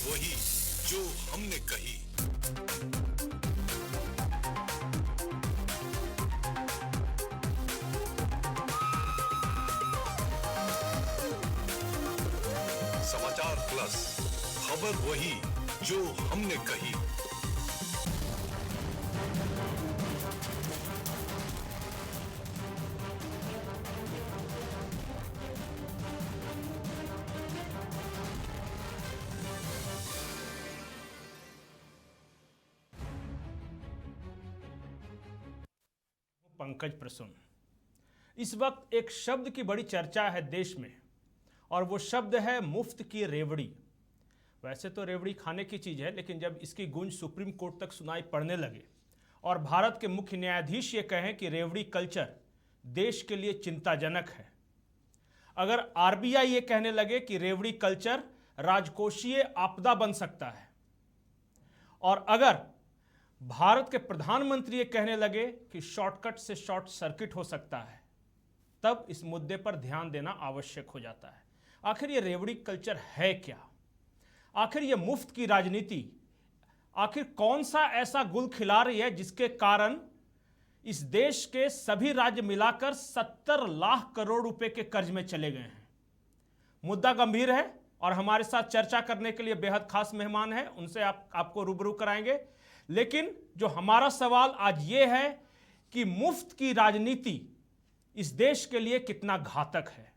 वही जो हमने कही। समाचार प्लस, खबर वही जो हमने कही। पंकज प्रसून। इस वक्त एक शब्द की बड़ी चर्चा है देश में, और वो शब्द है मुफ्त की रेवड़ी। वैसे तो रेवड़ी खाने की चीज़ है, लेकिन जब इसकी गूंज सुप्रीम कोर्ट तक सुनाई पड़ने लगे और भारत के मुख्य न्यायाधीश ये कहें कि रेवड़ी कल्चर देश के लिए चिंताजनक है, अगर आरबीआई ये कहने लगे कि रेवड़ी कल्चर राजकोषीय आपदा बन सकता है, और अगर भारत के प्रधानमंत्री ये कहने लगे कि शॉर्टकट से शॉर्ट सर्किट हो सकता है, तब इस मुद्दे पर ध्यान देना आवश्यक हो जाता है। आखिर ये रेवड़ी कल्चर है क्या? आखिर ये मुफ्त की राजनीति आखिर कौन सा ऐसा गुल खिला रही है जिसके कारण इस देश के सभी राज्य मिलाकर 70 लाख करोड़ रुपए के कर्ज में चले गए हैं? मुद्दा गंभीर है और हमारे साथ चर्चा करने के लिए बेहद खास मेहमान हैं, उनसे आपको रूबरू कराएंगे। लेकिन जो हमारा सवाल आज ये है कि मुफ्त की राजनीति इस देश के लिए कितना घातक है।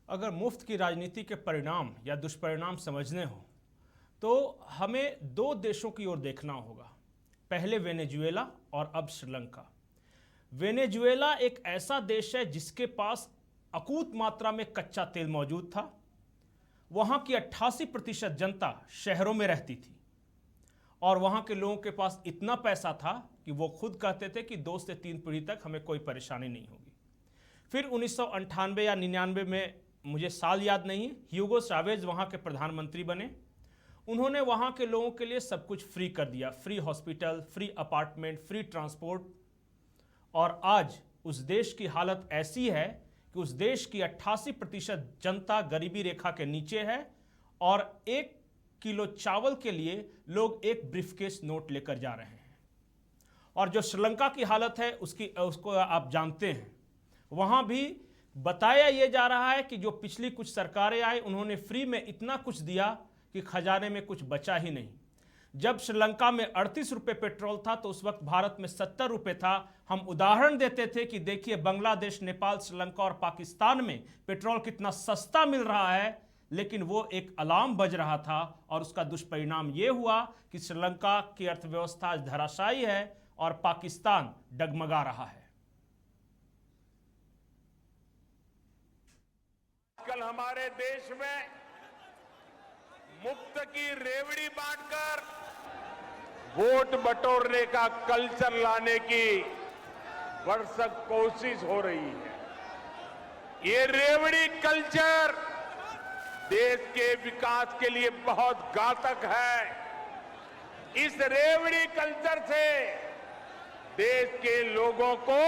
अगर मुफ्त की राजनीति के परिणाम या दुष्परिणाम समझने हो तो हमें दो देशों की ओर देखना होगा, पहले वेनेजुएला और अब श्रीलंका। वेनेजुएला एक ऐसा देश है जिसके पास अकूत मात्रा में कच्चा तेल मौजूद था। वहाँ की 88% जनता शहरों में रहती थी और वहाँ के लोगों के पास इतना पैसा था कि वो खुद कहते थे कि 2 से 3 पीढ़ी तक हमें कोई परेशानी नहीं होगी। फिर 1998 या 99 में, मुझे साल याद नहीं, ह्यूगो चावेज वहाँ के प्रधानमंत्री बने। उन्होंने वहाँ के लोगों के लिए सब कुछ फ्री कर दिया, free hospital, free apartment, free transport. और आज उस देश की हालत ऐसी है कि उस देश की 88% जनता गरीबी रेखा के नीचे है और 1 किलो चावल के लिए लोग एक ब्रीफकेस नोट लेकर जा रहे हैं। और जो श्रीलंका की हालत है उसको आप जानते हैं। वहाँ भी बताया यह जा रहा है कि जो पिछली कुछ सरकारें आई उन्होंने फ्री में इतना कुछ दिया कि खजाने में कुछ बचा ही नहीं। जब श्रीलंका में 38 रुपये पेट्रोल था तो उस वक्त भारत में 70 रुपये था। हम उदाहरण देते थे कि देखिए बांग्लादेश, नेपाल, श्रीलंका और पाकिस्तान में पेट्रोल कितना सस्ता मिल रहा है, लेकिन वो एक अलार्म बज रहा था और उसका दुष्परिणाम ये हुआ कि श्रीलंका की अर्थव्यवस्था धराशायी है और पाकिस्तान डगमगा रहा है। कल हमारे देश में मुफ्त की रेवड़ी बांटकर वोट बटोरने का कल्चर लाने की भरसक कोशिश हो रही है। ये रेवड़ी कल्चर देश के विकास के लिए बहुत घातक है। इस रेवड़ी कल्चर से देश के लोगों को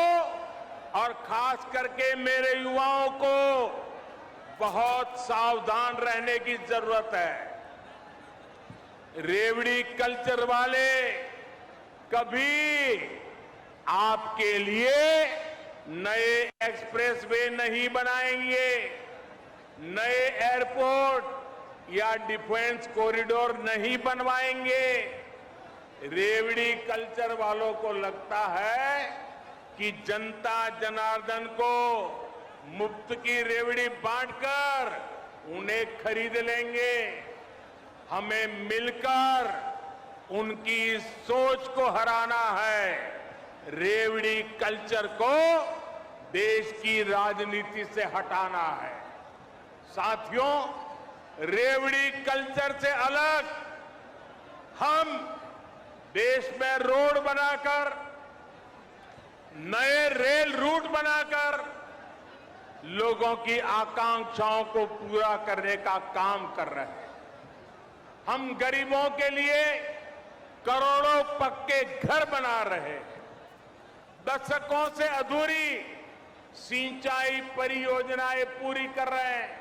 और खास करके मेरे युवाओं को बहुत सावधान रहने की जरूरत है। रेवड़ी कल्चर वाले कभी आपके लिए नए एक्सप्रेसवे नहीं बनाएंगे, नए एयरपोर्ट या डिफेंस कॉरिडोर नहीं बनवाएंगे। रेवड़ी कल्चर वालों को लगता है कि जनता जनार्दन को मुफ्त की रेवड़ी बांटकर उन्हें खरीद लेंगे। हमें मिलकर उनकी सोच को हराना है। रेवड़ी कल्चर को देश की राजनीति से हटाना है। साथियों, रेवड़ी कल्चर से अलग हम देश में रोड बनाकर, नए रेल रूट बनाकर लोगों की आकांक्षाओं को पूरा करने का काम कर रहे हैं। हम गरीबों के लिए करोड़ों पक्के घर बना रहे हैं। दशकों से अधूरी सिंचाई परियोजनाएं पूरी कर रहे हैं।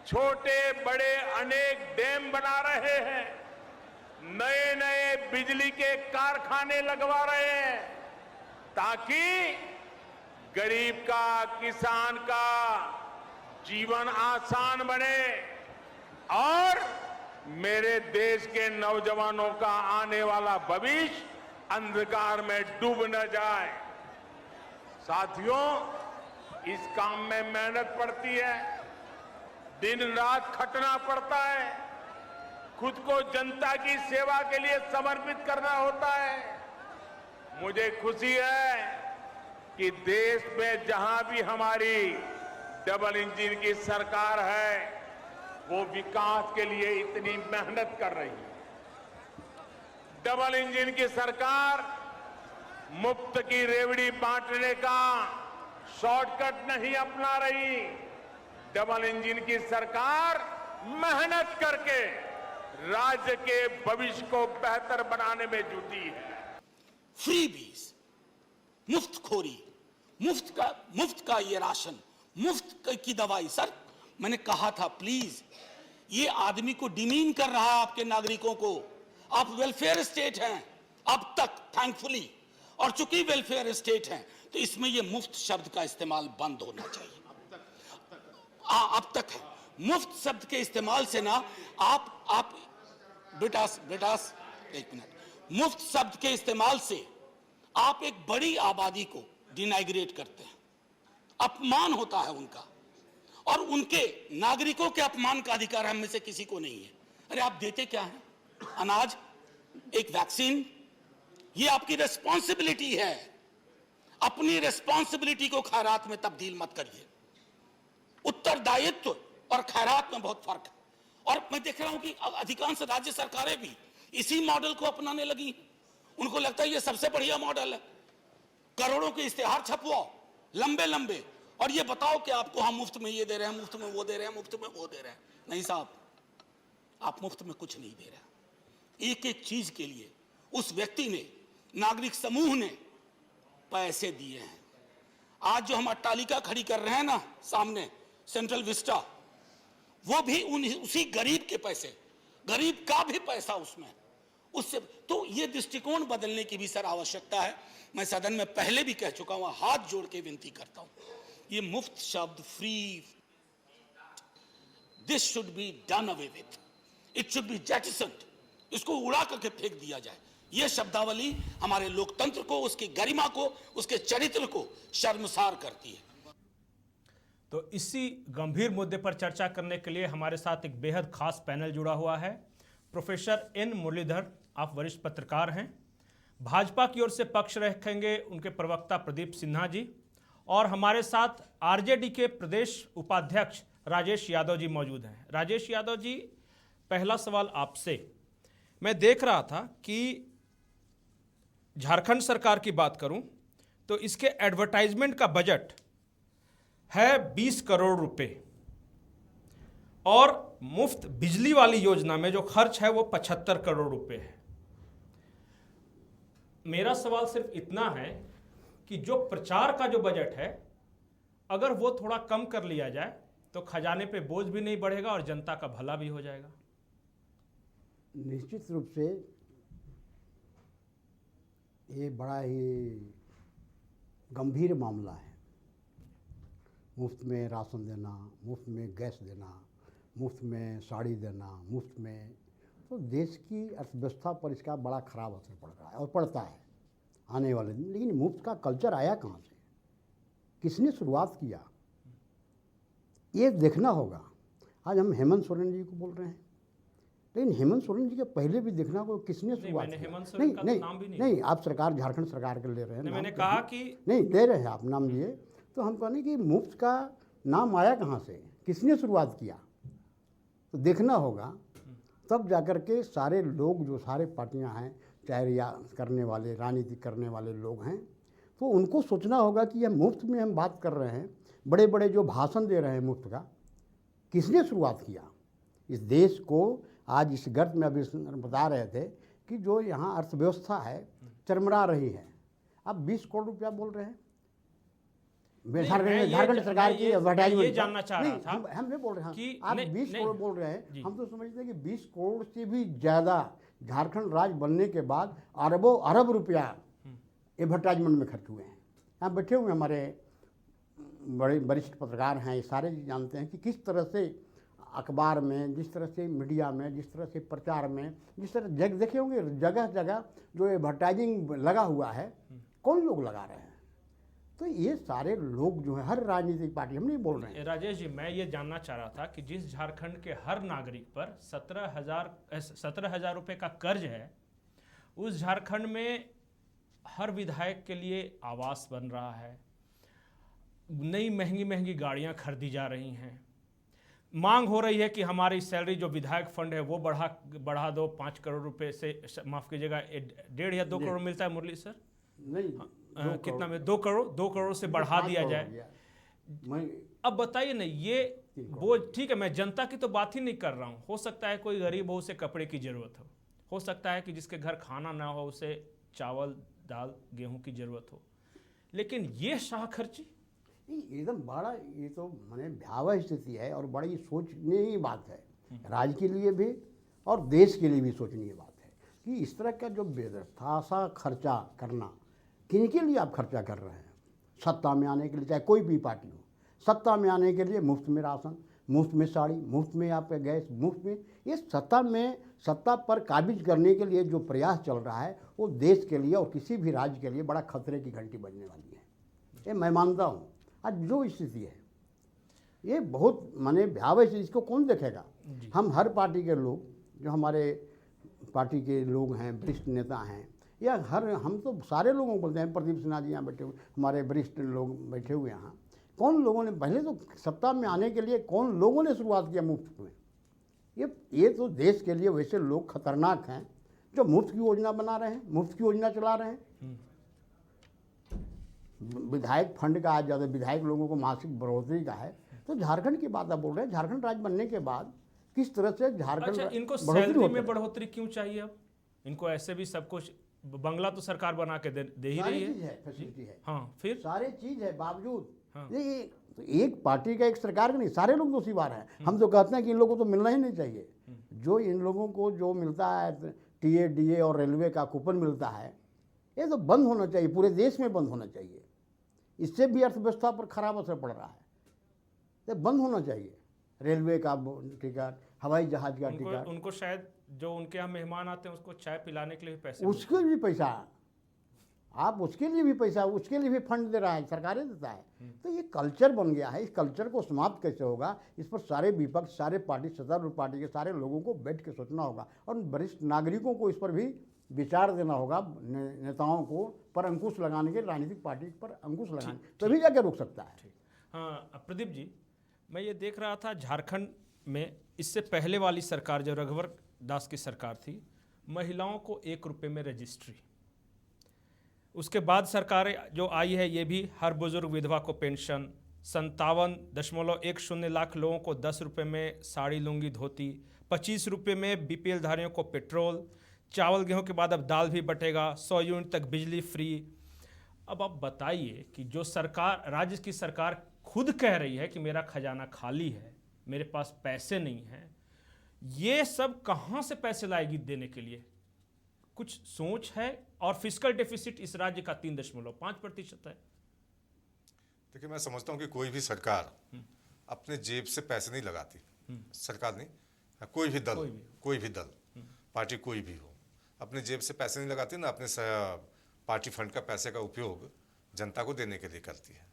छोटे बड़े अनेक डैम बना रहे हैं। नए नए बिजली के कारखाने लगवा रहे हैं ताकि गरीब का, किसान का जीवन आसान बने और मेरे देश के नौजवानों का आने वाला भविष्य अंधकार में डूब न जाए। साथियों, इस काम में मेहनत पड़ती है, दिन रात खटना पड़ता है, खुद को जनता की सेवा के लिए समर्पित करना होता है। मुझे खुशी है कि देश में जहां भी हमारी डबल इंजन की सरकार है, वो विकास के लिए इतनी मेहनत कर रही है। डबल इंजन की सरकार मुफ्त की रेवड़ी बांटने का शॉर्टकट नहीं अपना रही। डबल इंजन की सरकार मेहनत करके राज्य के भविष्य को बेहतर बनाने में जुटी है। फ्रीबीज, मुफ्तखोरी, मुफ्त का ये राशन, मुफ्त की दवाई। सर, मैंने कहा था प्लीज, ये आदमी को डिमीन कर रहा है आपके नागरिकों को। आप वेलफेयर स्टेट हैं अब तक, थैंकफुली, और चूंकि वेलफेयर स्टेट हैं तो इसमें ये मुफ्त शब्द का इस्तेमाल बंद होना चाहिए। अब तक है। मुफ्त शब्द के इस्तेमाल से ना आप बेटास एक मिनट, मुफ्त शब्द के इस्तेमाल से आप एक बड़ी आबादी को डिनाइग्रेट करते हैं, अपमान होता है उनका, और उनके नागरिकों के अपमान का अधिकार हम में से किसी को नहीं है। अरे आप देते क्या हैं? अनाज, एक वैक्सीन, ये आपकी रेस्पॉन्सिबिलिटी है। अपनी रेस्पॉन्सिबिलिटी को खैरात में तब्दील मत करिए। उत्तरदायित्व और खैरात में बहुत फर्क है। और मैं देख रहा हूं कि अधिकांश राज्य सरकारें भी इसी मॉडल को अपनाने लगी। उनको लगता है ये सबसे बढ़िया मॉडल है। करोड़ों के इश्तेहार छपवाओ, लंबे लंबे, और ये बताओ कि आपको हम मुफ्त में ये दे रहे हैं, मुफ्त में वो दे रहे हैं, मुफ्त में वो दे रहे हैं। नहीं साहब, आप मुफ्त में कुछ नहीं दे रहे। एक एक चीज के लिए उस व्यक्ति ने, नागरिक समूह ने पैसे दिए हैं। आज जो हम अट्टालिका खड़ी कर रहे हैं ना सामने, सेंट्रल विस्टा, वो भी उसी गरीब के पैसे, गरीब का भी पैसा उसमें, उससे। तो ये दृष्टिकोण बदलने की भी सर आवश्यकता है। मैं सदन में पहले भी कह चुका हूं, हाथ जोड़ के विनती करता हूं, ये मुफ्त शब्द, free, this should be done away with, it should be jettisoned, इसको उड़ा करके फेंक दिया जाए। ये शब्दावली हमारे लोकतंत्र को, उसकी गरिमा को, उसके चरित्र को शर्मसार करती है। तो इसी गंभीर मुद्दे पर चर्चा करने के लिए हमारे साथ एक बेहद खास पैनल जुड़ा हुआ है। प्रोफेसर एन मुरलीधर, आप वरिष्ठ पत्रकार हैं। भाजपा की ओर से पक्ष रखेंगे उनके प्रवक्ता प्रदीप सिन्हा जी, और हमारे साथ आरजेडी के प्रदेश उपाध्यक्ष राजेश यादव जी मौजूद हैं। राजेश यादव जी, पहला सवाल आपसे। मैं देख रहा था कि झारखंड सरकार की बात करूं तो इसके एडवर्टाइजमेंट का बजट है 20 करोड़ रुपए, और मुफ्त बिजली वाली योजना में जो खर्च है वो 75 करोड़ रुपए है। मेरा सवाल सिर्फ इतना है कि जो प्रचार का जो बजट है, अगर वो थोड़ा कम कर लिया जाए तो खजाने पे बोझ भी नहीं बढ़ेगा और जनता का भला भी हो जाएगा। निश्चित रूप से ये बड़ा ही गंभीर मामला है। मुफ्त में राशन देना, मुफ्त में गैस देना, मुफ्त में साड़ी देना, मुफ्त में, तो देश की अर्थव्यवस्था पर इसका बड़ा खराब असर पड़ रहा है और पड़ता है आने वाले दिन। लेकिन मुफ्त का कल्चर आया कहाँ से, किसने शुरुआत किया, ये देखना होगा। आज हम हेमंत सोरेन जी को बोल रहे हैं, लेकिन हेमंत सोरेन जी के पहले भी देखना होगा किसने शुरुआत की। नहीं, आप सरकार, झारखंड सरकार के ले रहे हैं। मैंने कहा कि नहीं दे रहे हैं आप, नाम लिए तो हम कहने कि मुफ्त का नाम आया कहाँ से, किसने शुरुआत किया, तो देखना होगा। तब जाकर के सारे लोग जो सारे पार्टियां हैं, चाहे या करने वाले राजनीति करने वाले लोग हैं, तो उनको सोचना होगा कि यह मुफ्त में हम बात कर रहे हैं, बड़े बड़े जो भाषण दे रहे हैं मुफ्त का, किसने शुरुआत किया इस देश को। आज इस गर्त में अभी बता रहे थे कि जो यहाँ अर्थव्यवस्था है चरमरा रही है, अब 20 करोड़ रुपया बोल रहे हैं झारखंड सरकार की एडवर्टाइजमेंट। ये जानना चाह रहा था, हम ये बोल रहे हैं कि आप 20 करोड़ बोल रहे हैं, हम तो समझते हैं कि 20 करोड़ से भी ज़्यादा झारखंड राज्य बनने के बाद अरबों अरब रुपया एडवर्टाइजमेंट में खर्च हुए हैं। यहाँ बैठे हुए हमारे बड़े वरिष्ठ पत्रकार हैं, ये सारे जानते हैं कि किस तरह से अखबार में, जिस तरह से मीडिया में, जिस तरह से प्रचार में, जिस तरह देखे होंगे जगह जगह जो एडवर्टाइजिंग लगा हुआ है, कौन लोग लगा रहे हैं। तो ये सारे लोग जो है, हर राजनीतिक पार्टी, हम नहीं बोल रहे हैं। राजेश जी, मैं ये जानना चाह रहा था कि जिस झारखंड के हर नागरिक पर 17,000 रुपये का कर्ज है, उस झारखंड में हर विधायक के लिए आवास बन रहा है, नई महंगी महंगी गाड़ियां खरीदी जा रही हैं, मांग हो रही है कि हमारी सैलरी जो विधायक फंड है वो बढ़ा दो, 5 करोड़ रुपए से, माफ़ कीजिएगा 1.5 या 2 करोड़ मिलता है मुरली सर? नहीं, कितना में 2 करोड़ से बढ़ा दिया जाए। अब बताइए ना, ये बोझ, ठीक है मैं जनता की तो बात ही नहीं कर रहा हूँ, हो सकता है कोई गरीब हो, उसे कपड़े की ज़रूरत हो सकता है कि जिसके घर खाना ना हो उसे चावल दाल गेहूं की ज़रूरत हो, लेकिन ये शाह खर्ची एकदम बड़ा, ये तो माने भयावह स्थिति है और बड़ी सोचने की बात है, राज्य के लिए भी और देश के लिए भी सोचने की बात है कि इस तरह का जो बेदरसा खर्चा करना, किन के लिए आप खर्चा कर रहे हैं। सत्ता में आने के लिए, चाहे कोई भी पार्टी हो, सत्ता में आने के लिए मुफ्त में राशन, मुफ्त में साड़ी, मुफ्त में आपका गैस, मुफ्त में, ये सत्ता पर काबिज करने के लिए जो प्रयास चल रहा है वो देश के लिए और किसी भी राज्य के लिए बड़ा खतरे की घंटी बजने वाली है। ये मैं मानता हूँ। आज जो स्थिति है ये बहुत माने भयावह स्थिति, इसको कौन देखेगा। हम हर पार्टी के लोग, जो हमारे पार्टी के लोग हैं, वरिष्ठ नेता हैं, या हम तो सारे लोगों को बोलते हैं, प्रदीप सिन्हा जी यहाँ बैठे हुए, हमारे वरिष्ठ लोग बैठे हुए यहाँ, कौन लोगों ने पहले तो सत्ता में आने के लिए कौन लोगों ने शुरुआत किया मुफ्त में। ये तो देश के लिए वैसे लोग खतरनाक हैं जो मुफ्त की योजना बना रहे हैं, मुफ्त की योजना चला रहे हैं। विधायक फंड का आज ज़्यादा विधायक लोगों को मासिक बढ़ोतरी का है, तो झारखंड की बात आप बोल रहे हैं। झारखंड राज्य बनने के बाद किस तरह से झारखंड, अच्छा, इनको सैलरी में बढ़ोतरी क्यों चाहिए? अब इनको ऐसे भी सब कुछ, बंगला तो सरकार बना के दे ही रही है, फैसिलिटी है, हाँ, फिर सारे चीज़ है, बावजूद हाँ। ये एक पार्टी का, एक सरकार का नहीं, सारे लोग दोषीवार हैं। हम तो कहते हैं कि इन लोगों को तो मिलना ही नहीं चाहिए। जो इन लोगों को जो मिलता है टीए डीए और रेलवे का कूपन मिलता है, ये तो बंद होना चाहिए, पूरे देश में बंद होना चाहिए। इससे भी अर्थव्यवस्था पर खराब असर पड़ रहा है, ये बंद होना चाहिए। रेलवे का टिकट, हवाई जहाज का टिकट, उनको शायद जो उनके यहाँ मेहमान आते हैं उसको चाय पिलाने के लिए पैसे, उसके भी पैसा, आप उसके लिए भी पैसा, उसके लिए भी फंड दे रहा है, सरकारें देता है। तो ये कल्चर बन गया है। इस कल्चर को समाप्त कैसे होगा, इस पर सारे विपक्ष, सारे पार्टी, सत्तारूढ़ पार्टी के सारे लोगों को बैठ के सोचना होगा और वरिष्ठ नागरिकों को इस पर भी विचार देना होगा। नेताओं को पर अंकुश लगाने के, राजनीतिक पार्टी पर अंकुश लगाने, तभी जाके रुक सकता है। हाँ प्रदीप जी, मैं ये देख रहा था झारखंड में इससे पहले वाली सरकार, जो रघुवर दास की सरकार थी, महिलाओं को 1 रुपये में रजिस्ट्री। उसके बाद सरकार जो आई है, ये भी हर बुजुर्ग विधवा को पेंशन, 57.10 लाख लोगों को 10 रुपये में साड़ी लुंगी धोती, 25 रुपये में बीपीएल धारियों को पेट्रोल, चावल गेहूं के बाद अब दाल भी बटेगा, 100 यूनिट तक बिजली फ्री। अब आप बताइए कि जो सरकार, राज्य की सरकार खुद कह रही है कि मेरा खजाना खाली है, मेरे पास पैसे नहीं हैं, ये सब कहाँ से पैसे लाएगी देने के लिए? कुछ सोच है? और फिस्कल डेफिसिट इस राज्य का 3.5% है। देखिए, मैं समझता हूँ कि कोई भी सरकार अपने जेब से पैसे नहीं लगाती। सरकार नहीं, कोई भी दल, पार्टी कोई भी हो, अपने जेब से पैसे नहीं लगाती ना, अपने पार्टी फंड का पैसे का उपयोग जनता को देने के लिए करती है।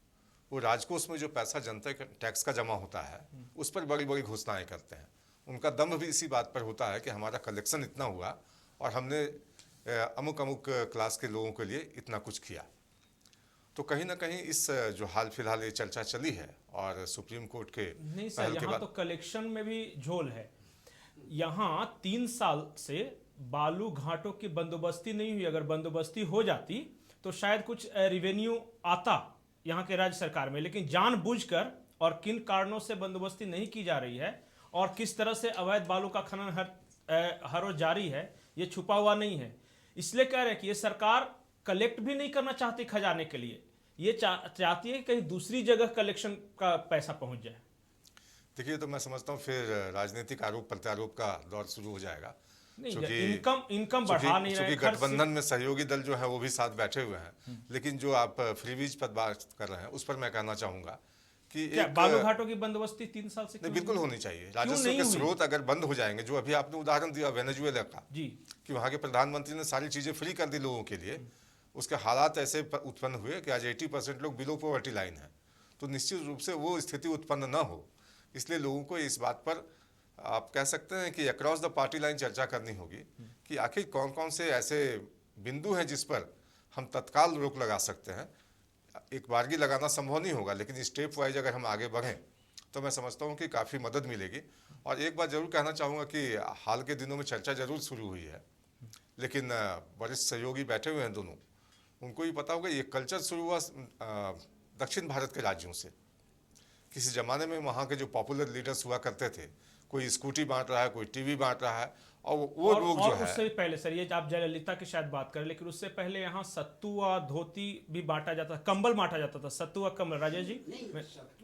वो राजकोष में जो पैसा जनता का टैक्स का जमा होता है, उस पर बड़ी बड़ी घोषणाएं करते हैं। उनका दम्भ भी इसी बात पर होता है कि हमारा कलेक्शन इतना हुआ और हमने अमुक अमुक क्लास के लोगों के लिए इतना कुछ किया। तो कहीं ना कहीं इस जो हाल फिलहाल ये चर्चा चली है और सुप्रीम कोर्ट के नहीं सर, पहल के यहाँ बाद तो कलेक्शन में भी झोल है। यहाँ 3 साल से बालू घाटों की बंदोबस्ती नहीं हुई। अगर बंदोबस्ती हो जाती तो शायद कुछ रेवेन्यू आता यहाँ के राज्य सरकार में, लेकिन जानबूझकर और किन कारणों से बंदोबस्ती नहीं की जा रही है और किस तरह से अवैध बालू का खनन हर रोज जारी है, ये छुपा हुआ नहीं है। इसलिए कह रहे हैं कि ये सरकार कलेक्ट भी नहीं करना चाहती खजाने के लिए, ये चाहती है कि कहीं दूसरी जगह कलेक्शन का पैसा पहुंच जाए। देखिए, तो मैं समझता हूँ फिर राजनीतिक आरोप प्रत्यारोप का दौर शुरू हो जाएगा। नहीं, चूंकि इनकम बढ़ा नहीं रहे। गठबंधन में सहयोगी दल जो है वो भी साथ बैठे हुए हैं, लेकिन जो आप फ्रीबीज पर बात कर रहे हैं उस पर मैं कहना चाहूंगा कि क्या बालू घाटों की बंदोबस्ती 3 साल से नहीं, बिल्कुल होनी चाहिए। राजस्व नहीं के हुई? स्रोत अगर बंद हो जाएंगे, जो अभी आपने उदाहरण दिया वेनेजुएला का जी, कि वहां के प्रधानमंत्री ने सारी चीजें फ्री कर दी लोगों के लिए, उसके हालात ऐसे उत्पन्न हुए कि आज 80% लोग बिलो पॉवर्टी लाइन है। तो निश्चित रूप से वो स्थिति उत्पन्न न हो, इसलिए लोगों को इस बात पर आप कह सकते हैं कि अक्रॉस द पार्टी लाइन चर्चा करनी होगी कि आखिर कौन कौन से ऐसे बिंदु हैं जिस पर हम तत्काल रोक लगा सकते हैं। एक बारगी लगाना संभव नहीं होगा, लेकिन स्टेप वाइज अगर हम आगे बढ़ें तो मैं समझता हूँ कि काफ़ी मदद मिलेगी। और एक बात जरूर कहना चाहूँगा कि हाल के दिनों में चर्चा जरूर शुरू हुई है, लेकिन वरिष्ठ सहयोगी बैठे हुए हैं दोनों, उनको ही पता होगा ये कल्चर शुरू हुआ दक्षिण भारत के राज्यों से। किसी ज़माने में वहाँ के जो पॉपुलर लीडर्स हुआ करते थे, कोई स्कूटी बांट रहा है, कोई टीवी बांट रहा है, और वो लोग जो है उससे पहले सर, ये आप जयललिता की शायद बात करें, लेकिन उससे पहले यहाँ सत्तुआ धोती भी बांटा जाता था, कंबल बांटा जाता था, सत्तुआ कंबल। राजेश जी,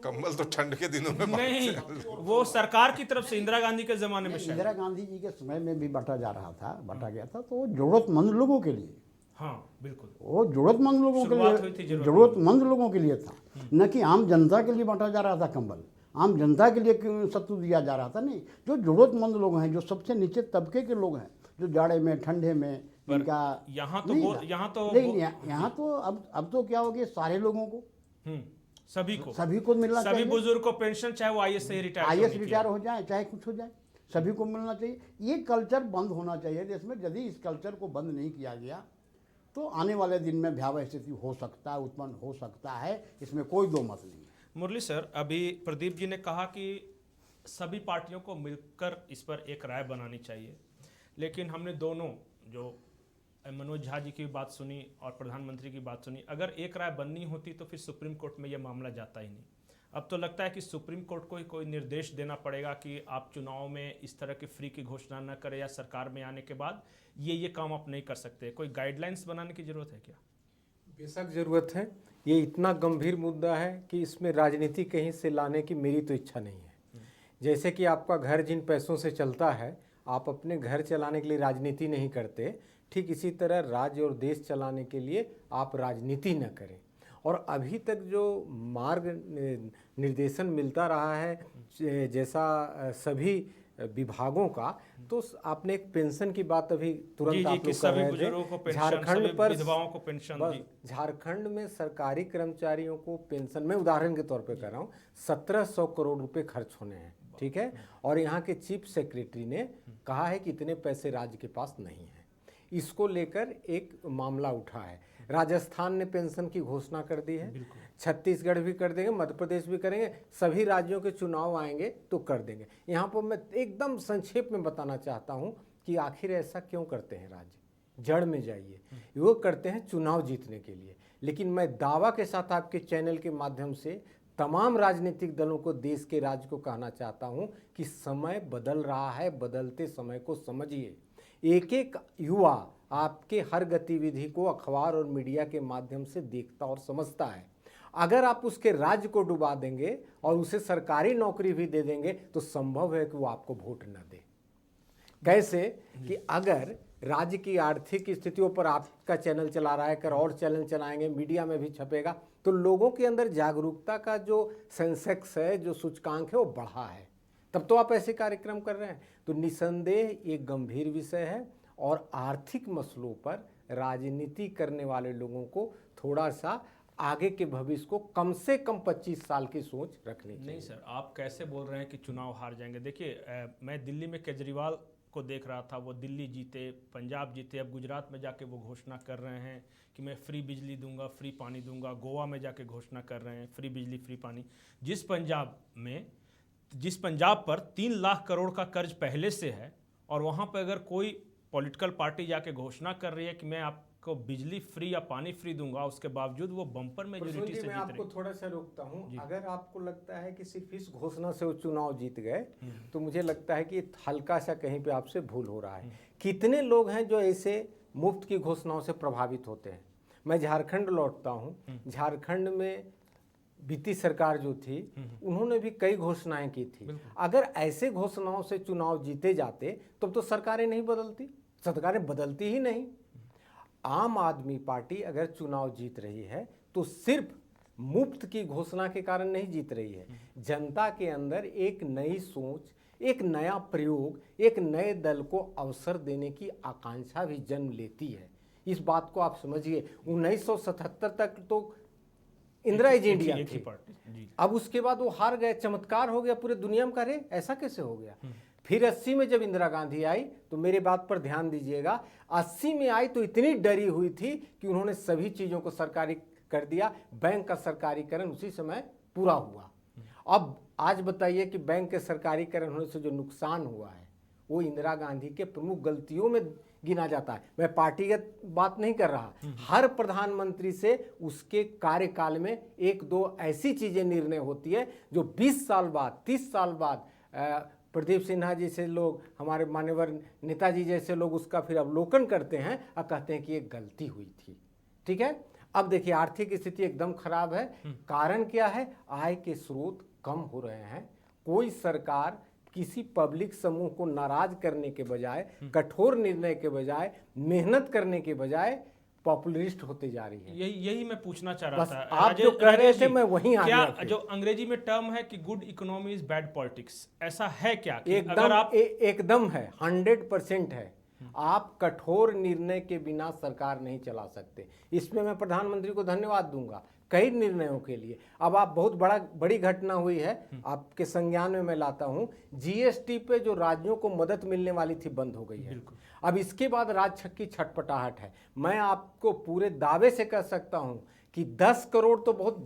कंबल तो ठंड के दिनों में नहीं, वो सरकार की तरफ से इंदिरा गांधी के जमाने में शायद। इंदिरा गांधी जी के समय में भी बांटा जा रहा था, बांटा गया था, तो वो जरूरतमंद लोगों के लिए, हाँ बिल्कुल, वो जरूरतमंद लोगों के शुरुआत हुई थी लिए, जरूरतमंद लोगों के लिए था, न कि आम जनता के लिए बांटा जा रहा था कंबल, आम जनता के लिए सत्तू दिया जा रहा था। नहीं, जो जरूरतमंद लोग हैं, जो सबसे नीचे तबके के लोग हैं, जो जाड़े में ठंडे में इनका यहाँ तो अब तो क्या हो गया, सारे लोगों को, सभी को मिलना चाहिए। सभी बुजुर्ग को पेंशन, चाहे वो आईएएस से रिटायर हो जाए, चाहे कुछ हो जाए, सभी को मिलना चाहिए। ये कल्चर बंद होना चाहिए देश में। यदि इस कल्चर को बंद नहीं किया गया तो आने वाले दिन में भयावह स्थिति हो सकता है, उत्पन्न हो सकता है, इसमें कोई दो मत नहीं है। मुरली सर, अभी प्रदीप जी ने कहा कि सभी पार्टियों को मिलकर इस पर एक राय बनानी चाहिए, लेकिन हमने दोनों, जो मनोज झा जी की बात सुनी और प्रधानमंत्री की बात सुनी, अगर एक राय बननी होती तो फिर सुप्रीम कोर्ट में यह मामला जाता ही नहीं। अब तो लगता है कि सुप्रीम कोर्ट को ही कोई निर्देश देना पड़ेगा कि आप चुनाव में इस तरह की फ्री की घोषणा न करें, या सरकार में आने के बाद ये काम आप नहीं कर सकते। कोई गाइडलाइंस बनाने की जरूरत है क्या? बेशक ज़रूरत है। ये इतना गंभीर मुद्दा है कि इसमें राजनीति कहीं से लाने की मेरी तो इच्छा नहीं है। जैसे कि आपका घर जिन पैसों से चलता है, आप अपने घर चलाने के लिए राजनीति नहीं करते, ठीक इसी तरह राज्य और देश चलाने के लिए आप राजनीति न करें। और अभी तक जो मार्ग निर्देशन मिलता रहा है जैसा सभी विभागों का, तो आपने एक पेंशन की बात अभी तुरंत आप लोग कर रहे थे। झारखंड पर विधवाओं को पेंशन, झारखंड में सरकारी कर्मचारियों को पेंशन, मैं उदाहरण के तौर पे कर रहा हूँ, 1700 करोड़ रुपए खर्च होने हैं, ठीक है। और यहाँ के चीफ सेक्रेटरी ने कहा है कि इतने पैसे राज्य के पास नहीं है। इसको लेकर एक मामला उठा है। राजस्थान ने पेंशन की घोषणा कर दी है, छत्तीसगढ़ भी कर देंगे, मध्य प्रदेश भी करेंगे, सभी राज्यों के चुनाव आएंगे तो कर देंगे। यहाँ पर मैं एकदम संक्षेप में बताना चाहता हूँ कि आखिर ऐसा क्यों करते हैं राज्य। जड़ में जाइए, वो करते हैं चुनाव जीतने के लिए। लेकिन मैं दावा के साथ आपके चैनल के माध्यम से तमाम राजनीतिक दलों को, देश के राज्य को कहना चाहता हूँ कि समय बदल रहा है, बदलते समय को समझिए। एक एक युवा आपके हर गतिविधि को अखबार और मीडिया के माध्यम से देखता और समझता है। अगर आप उसके राज्य को डुबा देंगे और उसे सरकारी नौकरी भी दे देंगे तो संभव है कि वो आपको वोट न दे। कैसे कि अगर राज्य की आर्थिक स्थितियों पर आपका चैनल चला रहा है, कर और चैनल चलाएंगे, मीडिया में भी छपेगा, तो लोगों के अंदर जागरूकता का जो सेंसेक्स है, जो सूचकांक है, वो बढ़ा है। तब तो आप ऐसे कार्यक्रम कर रहे हैं। तो निसंदेह एक गंभीर विषय है और आर्थिक मसलों पर राजनीति करने वाले लोगों को थोड़ा सा आगे के भविष्य को कम से कम 25 साल की सोच रखनी चाहिए। नहीं सर, आप कैसे बोल रहे हैं कि चुनाव हार जाएंगे? देखिए, मैं दिल्ली में केजरीवाल को देख रहा था, वो दिल्ली जीते, पंजाब जीते, अब गुजरात में जाके वो घोषणा कर रहे हैं कि मैं फ्री बिजली दूंगा, फ्री पानी दूंगा। गोवा में जाके घोषणा कर रहे हैं फ्री बिजली, फ्री पानी। जिस पंजाब पर 3 लाख करोड़ का कर्ज पहले से है, और वहाँ पर अगर कोई पॉलिटिकल पार्टी जाके घोषणा कर रही है कि मैं आपको बिजली फ्री या पानी फ्री दूंगा, उसके बावजूद वो बम्पर मेजोरिटी से जीत मैं रही आपको थोड़ा सा रोकता हूँ। अगर आपको लगता है कि सिर्फ इस घोषणा से वो चुनाव जीत गए, तो मुझे लगता है कि हल्का सा कहीं पे आपसे भूल हो रहा है। कितने लोग हैं जो ऐसे मुफ्त की घोषणाओं से प्रभावित होते हैं? मैं झारखंड लौटता हूँ, झारखंड में बीती सरकार जो थी उन्होंने भी कई घोषणाएं की थी। अगर ऐसे घोषणाओं से चुनाव जीते जाते तो सरकारें नहीं बदलती, सरकारें बदलती ही नहीं। आम आदमी पार्टी अगर चुनाव जीत रही है तो सिर्फ मुफ्त की घोषणा के कारण नहीं जीत रही है। जनता के अंदर एक नई सोच, एक नया प्रयोग, एक नए दल को अवसर देने की आकांक्षा भी जन्म लेती है। इस बात को आप समझिए। 1977 तक तो इंदिरा इंडिया थी, अब उसके बाद वो हार गए, चमत्कार हो गया पूरे दुनिया में। करे ऐसा कैसे हो गया? फिर 80 में जब इंदिरा गांधी आई, तो मेरे बात पर ध्यान दीजिएगा, 80 में आई तो इतनी डरी हुई थी कि उन्होंने सभी चीज़ों को सरकारी कर दिया। बैंक का सरकारीकरण उसी समय पूरा हुआ। अब आज बताइए कि बैंक के सरकारीकरण होने से जो नुकसान हुआ है वो इंदिरा गांधी के प्रमुख गलतियों में गिना जाता है। मैं पार्टीगत बात नहीं कर रहा, हर प्रधानमंत्री से उसके कार्यकाल में 1-2 ऐसी चीज़ें निर्णय होती है जो 20 साल बाद, 30 साल बाद प्रदीप सिन्हा जैसे लोग, हमारे मान्यवर नेताजी जैसे लोग उसका फिर अवलोकन करते हैं और कहते हैं कि ये गलती हुई थी। ठीक है, अब देखिए आर्थिक स्थिति एकदम खराब है। कारण क्या है? आय के स्रोत कम हो रहे हैं। कोई सरकार किसी पब्लिक समूह को नाराज करने के बजाय, कठोर निर्णय के बजाय, मेहनत करने के बजाय पॉपुलरिस्ट होते जा रही है। यही मैं पूछना चाह रहा था। आप जो कह रहे थे मैं वहीं आ गया। क्या जो अंग्रेजी में टर्म है कि good economy is bad politics, ऐसा है क्या? एकदम, अगर आप एकदम है, 100% है। आप कठोर निर्णय के बिना सरकार नहीं चला सकते। इसमें मैं प्रधानमंत्री को धन्यवाद दूंगा कई निर्णयों के लिए। अब आप बहुत बड़ी घटना हुई है, आपके संज्ञान में मैं लाता हूं। जीएसटी पे जो राज्यों को मदद मिलने वाली थी बंद हो गई है। अब इसके बाद राज्य की छटपटाहट है। मैं आपको पूरे दावे से कह सकता हूं कि 10 करोड़ तो बहुत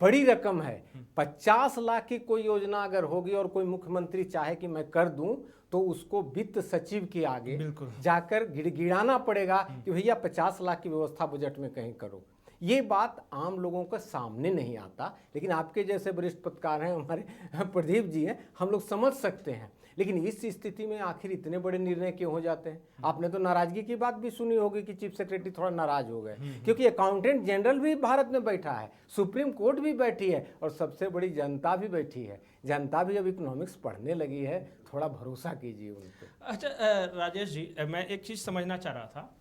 बड़ी रकम है। 50 लाख की कोई योजना अगर होगी और कोई मुख्यमंत्री चाहे कि मैं कर दूं, तो उसको वित्त सचिव के आगे जाकर गिड़गिड़ाना पड़ेगा कि भैया 50 लाख की व्यवस्था बजट में कहीं करो। ये बात आम लोगों के सामने नहीं आता, लेकिन आपके जैसे वरिष्ठ पत्रकार हैं, हमारे प्रदीप जी हैं, हम लोग समझ सकते हैं। लेकिन इस स्थिति में आखिर इतने बड़े निर्णय क्यों हो जाते हैं? आपने तो नाराजगी की बात भी सुनी होगी कि चीफ सेक्रेटरी थोड़ा नाराज हो गए, क्योंकि अकाउंटेंट जनरल भी भारत में बैठा है, सुप्रीम कोर्ट भी बैठी है और सबसे बड़ी जनता भी बैठी है। जनता भी अब इकोनॉमिक्स पढ़ने लगी है, थोड़ा भरोसा कीजिए उन पर। अच्छा राजेश जी, मैं एक चीज़ समझना चाह रहा था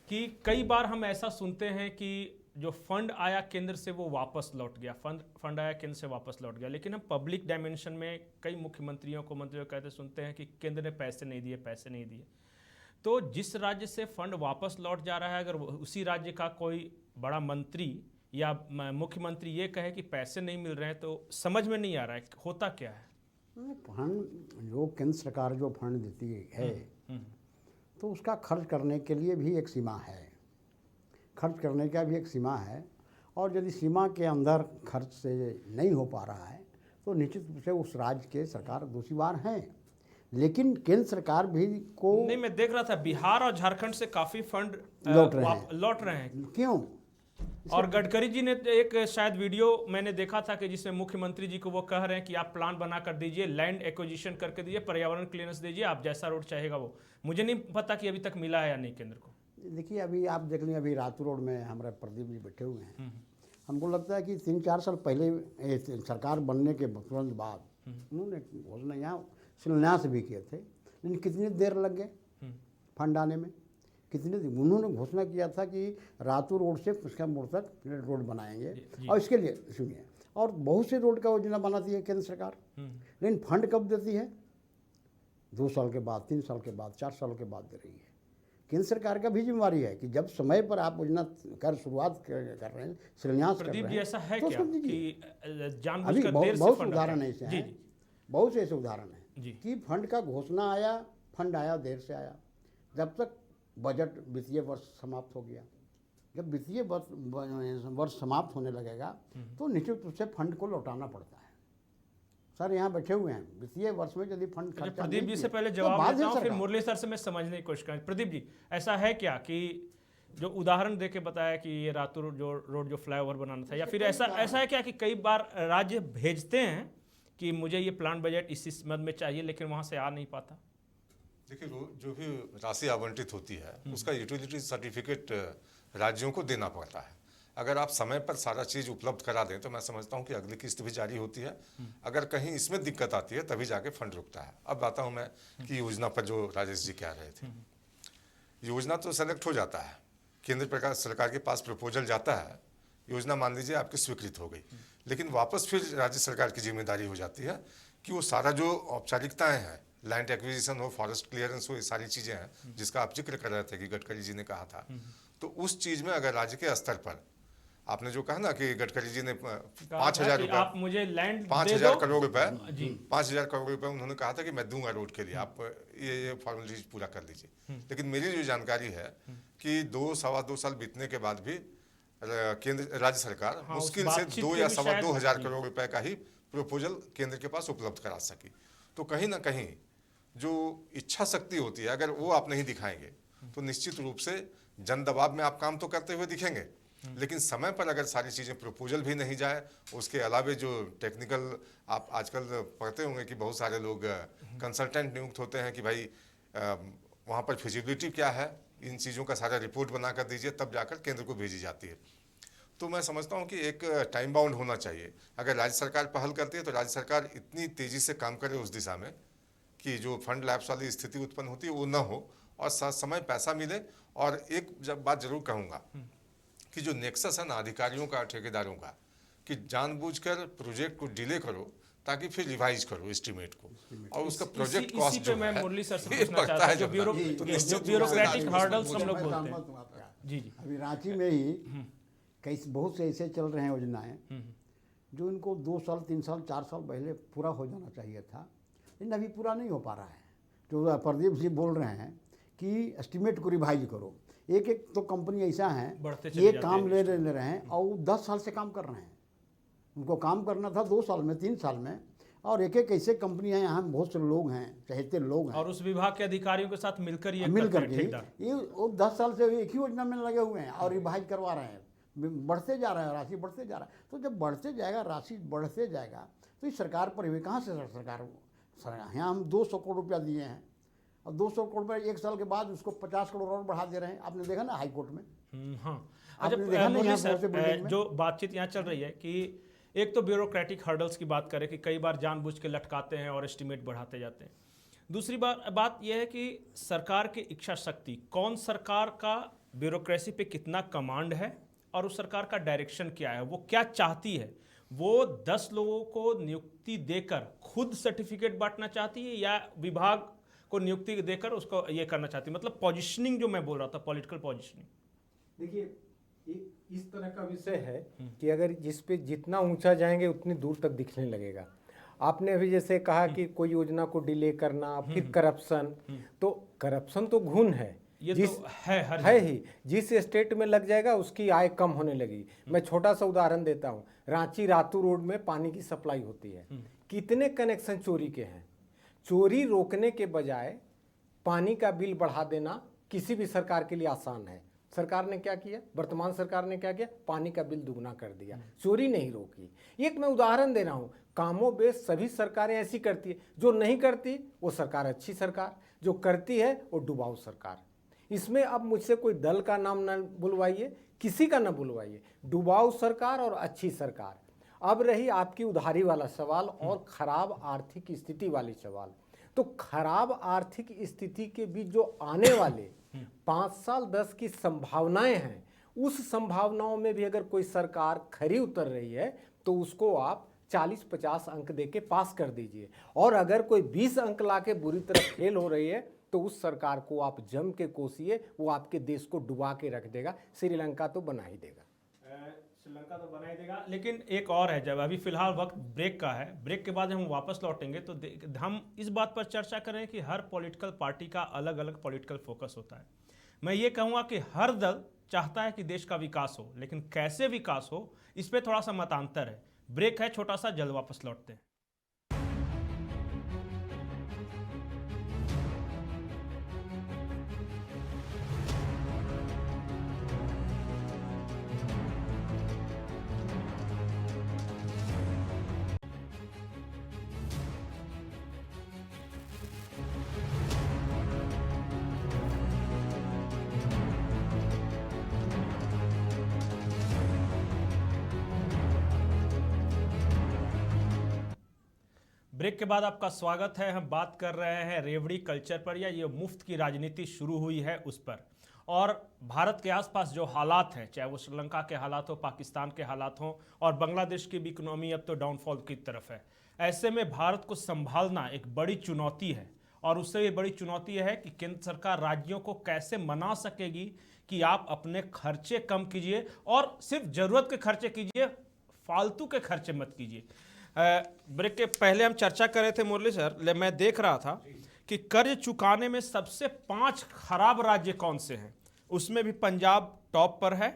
कि कई बार हम ऐसा सुनते हैं कि जो फंड आया केंद्र से वो वापस लौट गया, फंड आया केंद्र से वापस लौट गया, लेकिन हम पब्लिक डायमेंशन में कई मुख्यमंत्रियों को मंत्रियों कहते सुनते हैं कि केंद्र ने पैसे नहीं दिए। तो जिस राज्य से फंड वापस लौट जा रहा है, अगर उसी राज्य का कोई बड़ा मंत्री या मुख्यमंत्री ये कहे कि पैसे नहीं मिल रहे हैं, तो समझ में नहीं आ रहा है होता क्या है। फंड जो केंद्र सरकार जो फंड देती है तो उसका खर्च करने के लिए भी एक सीमा है, खर्च करने का भी एक सीमा है। और यदि सीमा के अंदर खर्च से नहीं हो पा रहा है तो निश्चित रूप से उस राज्य के सरकार दूसरीवार हैं। लेकिन केंद्र सरकार भी को नहीं, मैं देख रहा था बिहार और झारखंड से काफ़ी फंड लौट रहे हैं। क्यों? और गडकरी जी ने एक शायद वीडियो मैंने देखा था कि जिसमें मुख्यमंत्री जी को वो कह रहे हैं कि आप प्लान बना कर दीजिए, लैंड एक्विजिशन करके दीजिए, पर्यावरण क्लियरेंस दीजिए, आप जैसा रोड चाहेगा वो। मुझे नहीं पता कि अभी तक मिला है या नहीं केंद्र को। देखिए अभी आप देख लें, अभी रातू रोड में हमारे प्रदीप जी बैठे हुए हैं। हमको लगता है कि 3-4 साल पहले सरकार बनने के तुरंत बाद उन्होंने घोषणा यहाँ शिलान्यास भी किए थे, लेकिन कितनी देर लग गए फंड आने में? कितने दिन उन्होंने घोषणा किया था कि रातू रोड से पुष्कर मोड़ तक रोड बनाएंगे और इसके लिए सुनिए, और बहुत से रोड का योजना बनाती है केंद्र सरकार, लेकिन फंड कब देती है? 2 साल के बाद, 3 साल के बाद, 4 साल के बाद दे रही है। केंद्र सरकार का भी जिम्मेवारी है कि जब समय पर आप योजना कर शुरुआत कर रहे हैं, शिलान्यास कर रहे हैं, ऐसा है तो क्या कि अभी बहुत उदाहरण ऐसे हैं, बहुत से ऐसे उदाहरण हैं कि फंड का घोषणा आया, फंड आया देर से आया। जब तक बजट वित्तीय वर्ष समाप्त हो गया, जब वित्तीय वर्ष समाप्त होने लगेगा तो निश्चित रूप से फंड को लौटाना पड़ता है। सर यहाँ बैठे हुए हैं, वित्तीय वर्ष में यदि फंड खर्चा प्रदीप जी से पहले तो जवाब बाद देता में हूँ, फिर सरकार- मुरली सर से मैं समझने की कोशिश करूँ। प्रदीप जी, ऐसा है क्या कि जो उदाहरण दे के बताया कि ये रातू जो रोड जो फ्लाईओवर बनाना था, या फिर ऐसा है क्या कि कई बार राज्य भेजते हैं कि मुझे ये प्लान बजट इस मद में चाहिए, लेकिन वहाँ से आ नहीं पाता? देखिए, जो भी राशि आवंटित होती है उसका यूटिलिटी सर्टिफिकेट राज्यों को देना पड़ता है। अगर आप समय पर सारा चीज़ उपलब्ध करा दें तो मैं समझता हूं कि अगली किस्त भी जारी होती है। अगर कहीं इसमें दिक्कत आती है तभी जाके फंड रुकता है। अब आता हूं मैं कि योजना पर जो राजेश जी कह रहे थे, योजना तो सेलेक्ट हो जाता है, केंद्र सरकार के पास प्रपोजल जाता है, योजना मान लीजिए आपकी स्वीकृत हो गई, लेकिन वापस फिर राज्य सरकार की जिम्मेदारी हो जाती है कि वो सारा जो औपचारिकताएं हैं, लैंड एक्विजिशन हो, फॉरेस्ट क्लियरेंस हो, ये सारी चीज़ें हैं जिसका आप जिक्र कर रहे थे कि गडकरी जी ने कहा था, तो उस चीज़ में अगर राज्य के स्तर पर आपने जो कहा ना कि गडकरी जी ने 5,000 रुपये, आप मुझे लैंड 5,000 करोड़ रुपए, जी 5,000 करोड़ रुपए उन्होंने कहा था कि मैं दूंगा रोड के लिए, आप ये फॉर्मेलिटीज पूरा कर लीजिए। लेकिन मेरी जो जानकारी है कि 2-2.25 साल बीतने के बाद भी केंद्र राज्य सरकार हाँ, मुश्किल उस से बातचीत 2 के या भी 2.25 हजार शायद- करोड़ रुपए का ही प्रपोजल केंद्र के पास उपलब्ध करा सकी। तो कहीं ना कहीं जो इच्छा शक्ति होती है, अगर वो आप नहीं दिखाएंगे तो निश्चित रूप से जन दबाव में आप काम तो करते हुए दिखेंगे, लेकिन समय पर अगर सारी चीज़ें प्रपोजल भी नहीं जाए, उसके अलावे जो टेक्निकल आप आजकल पढ़ते होंगे कि बहुत सारे लोग कंसल्टेंट नियुक्त होते हैं कि भाई वहाँ पर फिजिबिलिटी क्या है, इन चीज़ों का सारा रिपोर्ट बना कर दीजिए, तब जाकर केंद्र को भेजी जाती है। तो मैं समझता हूँ कि एक टाइम बाउंड होना चाहिए। अगर राज्य सरकार पहल करती है तो राज्य सरकार इतनी तेज़ी से काम करे उस दिशा में कि जो फंड लैप्स वाली स्थिति उत्पन्न होती है वो ना हो, और समय पैसा मिले। और एक बात जरूर कहूँगा कि जो नेक्सस है ना अधिकारियों का, ठेकेदारों का, कि जानबूझकर प्रोजेक्ट को डिले करो ताकि फिर रिवाइज करो एस्टीमेट को, और उसका प्रोजेक्ट कॉस्ट जो मैं है मुरली सर से ये पूछना बढ़ता चाहता है हूं, जो जब ब्यूरो ना, तो जो निश्चित रूप से ब्यूरोक्रेटिक राज्य हर्डल्स हम को लोग मैं बोलते सहमत हैं। हूं आपका। जी जी अभी रांची में ही कई बहुत से ऐसे चल रहे हैं योजनाएं जो इनको 2 साल 3 साल 4 साल पहले पूरा हो जाना चाहिए था, लेकिन अभी पूरा नहीं हो पा रहा है। जो प्रदीप जी बोल रहे हैं कि एस्टीमेट को रिवाइज करो, एक एक तो कंपनी ऐसा है बढ़ते कि चले ये जाते काम हैं। ले रहे हैं और वो 10 साल से काम कर रहे हैं। उनको काम करना था 2 साल में, 3 साल में, और एक एक ऐसे कंपनियां यहाँ बहुत से लोग हैं, चहेते लोग हैं, और उस विभाग के अधिकारियों के साथ मिलकर ये मिल करते हैं करके ठेकेदार। ये वो 10 साल से एक ही योजना में लगे हुए हैं और रिवाइज करवा रहे हैं, बढ़ते जा रहा है, राशि बढ़ते जा रहा है। तो जब बढ़ते जाएगा, राशि बढ़ते जाएगा, तो इस सरकार पर भी कहाँ से सरकार यहाँ हम 200 करोड़ रुपया दिए हैं और 200 करोड़ रुपये 1 साल के बाद उसको 50 करोड़ और बढ़ा दे रहे हैं। आपने देखा ना हाई कोर्ट में। हाँ। आपने अच्छा देखा नहीं मुरली यहाँ सर, बहुत से बिल्डिंग में? जो बातचीत यहाँ चल रही है कि एक तो ब्यूरोक्रेटिक हर्डल्स की बात करें कि कई बार जानबूझ के लटकाते हैं और एस्टीमेट बढ़ाते जाते हैं। दूसरी बात यह है कि सरकार की इच्छा शक्ति, कौन सरकार का ब्यूरोक्रेसी पे कितना कमांड है और उस सरकार का डायरेक्शन क्या है, वो क्या चाहती है। वो 10 लोगों को नियुक्ति देकर खुद सर्टिफिकेट बांटना चाहती है या विभाग को नियुक्ति देकर उसको ये करना चाहती है। मतलब पोजिशनिंग जो मैं बोल रहा था, पॉलिटिकल पोजिशनिंग। देखिए इस तरह का विषय है कि अगर जिस पे जितना ऊंचा जाएंगे उतनी दूर तक दिखने लगेगा। आपने अभी जैसे कहा कि कोई योजना को डिले करना, फिर करप्शन, तो करप्शन तो घुन है, ये जिस तो है हर है ही, जिस स्टेट में लग जाएगा उसकी आय कम होने लगी। मैं छोटा सा उदाहरण देता हूँ, रांची रातू रोड में पानी की सप्लाई होती है, कितने कनेक्शन चोरी के हैं। चोरी रोकने के बजाय पानी का बिल बढ़ा देना किसी भी सरकार के लिए आसान है। सरकार ने क्या किया, वर्तमान सरकार ने क्या किया, पानी का बिल दुगना कर दिया, चोरी नहीं रोकी। एक मैं उदाहरण दे रहा हूँ, कामों बेस सभी सरकारें ऐसी करती है, जो नहीं करती वो सरकार अच्छी सरकार, जो करती है वो डुबाऊ सरकार। इसमें अब मुझसे कोई दल का नाम न बुलवाइए, किसी का न बुलवाइए, डुबाऊ सरकार और अच्छी सरकार। अब रही आपकी उधारी वाला सवाल और खराब आर्थिक स्थिति वाली सवाल, तो खराब आर्थिक स्थिति के बीच जो आने वाले 5 साल 10 की संभावनाएं हैं, उस संभावनाओं में भी अगर कोई सरकार खरी उतर रही है तो उसको आप 40-50 अंक देके पास कर दीजिए। और अगर कोई 20 अंक लाके बुरी तरह फेल हो रही है तो उस सरकार को आप जम के कोसिए, वो आपके देश को डुबा के रख देगा, श्रीलंका तो बना ही देगा। श्रीलंका तो बना ही देगा, लेकिन एक और है, जब अभी फिलहाल वक्त ब्रेक का है, ब्रेक के बाद हम वापस लौटेंगे तो हम इस बात पर चर्चा करें कि हर पॉलिटिकल पार्टी का अलग अलग पॉलिटिकल फोकस होता है। मैं ये कहूँगा कि हर दल चाहता है कि देश का विकास हो, लेकिन कैसे विकास हो इस पर थोड़ा सा मतांतर है। ब्रेक है छोटा सा, जल्द वापस लौटते हैं। ब्रेक के बाद आपका स्वागत है। हम बात कर रहे हैं रेवड़ी कल्चर पर, या ये मुफ्त की राजनीति शुरू हुई है उस पर, और भारत के आसपास जो हालात हैं, चाहे वो श्रीलंका के हालात हो, पाकिस्तान के हालात हों, और बांग्लादेश की भी इकोनॉमी अब तो डाउनफॉल की तरफ है। ऐसे में भारत को संभालना एक बड़ी चुनौती है, और उससे भी बड़ी चुनौती है कि केंद्र सरकार राज्यों को कैसे मना सकेगी कि आप अपने खर्चे कम कीजिए और सिर्फ ज़रूरत के खर्चे कीजिए, फालतू के खर्चे मत कीजिए। ब्रेक के पहले हम चर्चा कर रहे थे मुरली सर, मैं देख रहा था कि कर्ज चुकाने में सबसे 5 खराब राज्य कौन से हैं। उसमें भी पंजाब टॉप पर है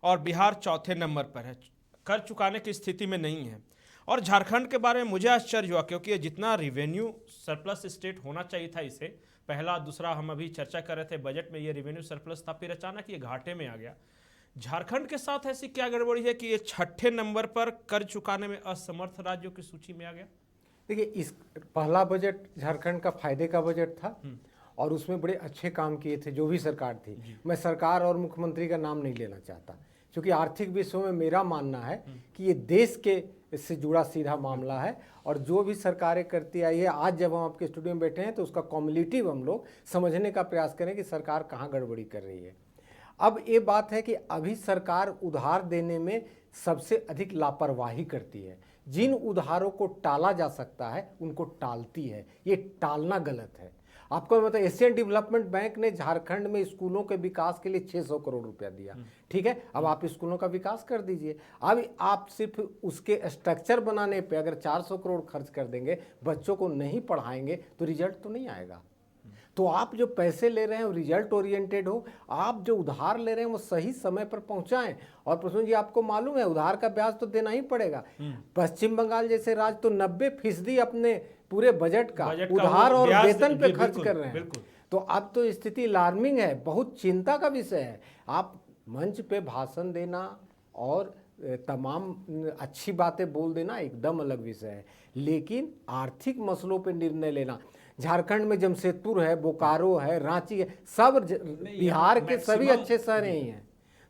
और बिहार चौथे नंबर पर है, कर्ज चुकाने की स्थिति में नहीं है। और झारखंड के बारे में मुझे आश्चर्य हुआ, क्योंकि ये जितना रिवेन्यू सरप्लस स्टेट होना चाहिए था, इसे पहला दूसरा हम अभी चर्चा कर रहे थे, बजट में ये रिवेन्यू सरप्लस था, फिर अचानक ये घाटे में आ गया। झारखंड के साथ ऐसी क्या गड़बड़ी है कि ये 6ठे नंबर पर कर्ज चुकाने में असमर्थ राज्यों की सूची में आ गया? देखिए, इस पहला बजट झारखंड का फायदे का बजट था और उसमें बड़े अच्छे काम किए थे जो भी सरकार थी। मैं सरकार और मुख्यमंत्री का नाम नहीं लेना चाहता, क्योंकि आर्थिक विषयों में मेरा मानना है कि ये देश के इससे जुड़ा सीधा मामला है, और जो भी सरकारें करती आई है, आज जब हम आपके स्टूडियो में बैठे हैं तो उसका कॉम्युलेटिव हम लोग समझने का प्रयास करें कि सरकार कहाँ गड़बड़ी कर रही है। अब ये बात है कि अभी सरकार उधार देने में सबसे अधिक लापरवाही करती है। जिन उधारों को टाला जा सकता है उनको टालती है, ये टालना गलत है। आपको मतलब एशियन डेवलपमेंट बैंक ने झारखंड में स्कूलों के विकास के लिए 600 करोड़ रुपया दिया, ठीक है, अब आप स्कूलों का विकास कर दीजिए। अब आप सिर्फ उसके स्ट्रक्चर बनाने पे अगर 400 करोड़ खर्च कर देंगे, बच्चों को नहीं पढ़ाएंगे तो रिजल्ट तो नहीं आएगा। तो आप जो पैसे ले रहे हैं वो रिजल्ट ओरिएंटेड हो, आप जो उधार ले रहे हैं वो सही समय पर पहुंचाएं। और प्रसून जी, आपको मालूम है उधार का ब्याज तो देना ही पड़ेगा। पश्चिम बंगाल जैसे राज्य तो 90% अपने पूरे बजट का उधार और वेतन पे खर्च कर रहे हैं। तो अब तो स्थिति अलार्मिंग है, बहुत चिंता का विषय है। आप मंच पे भाषण देना और तमाम अच्छी बातें बोल देना एकदम अलग विषय है, लेकिन आर्थिक मसलों पे निर्णय लेना, झारखंड में जमशेदपुर है, बोकारो है, रांची है, सब बिहार के सभी अच्छे शहर ही हैं,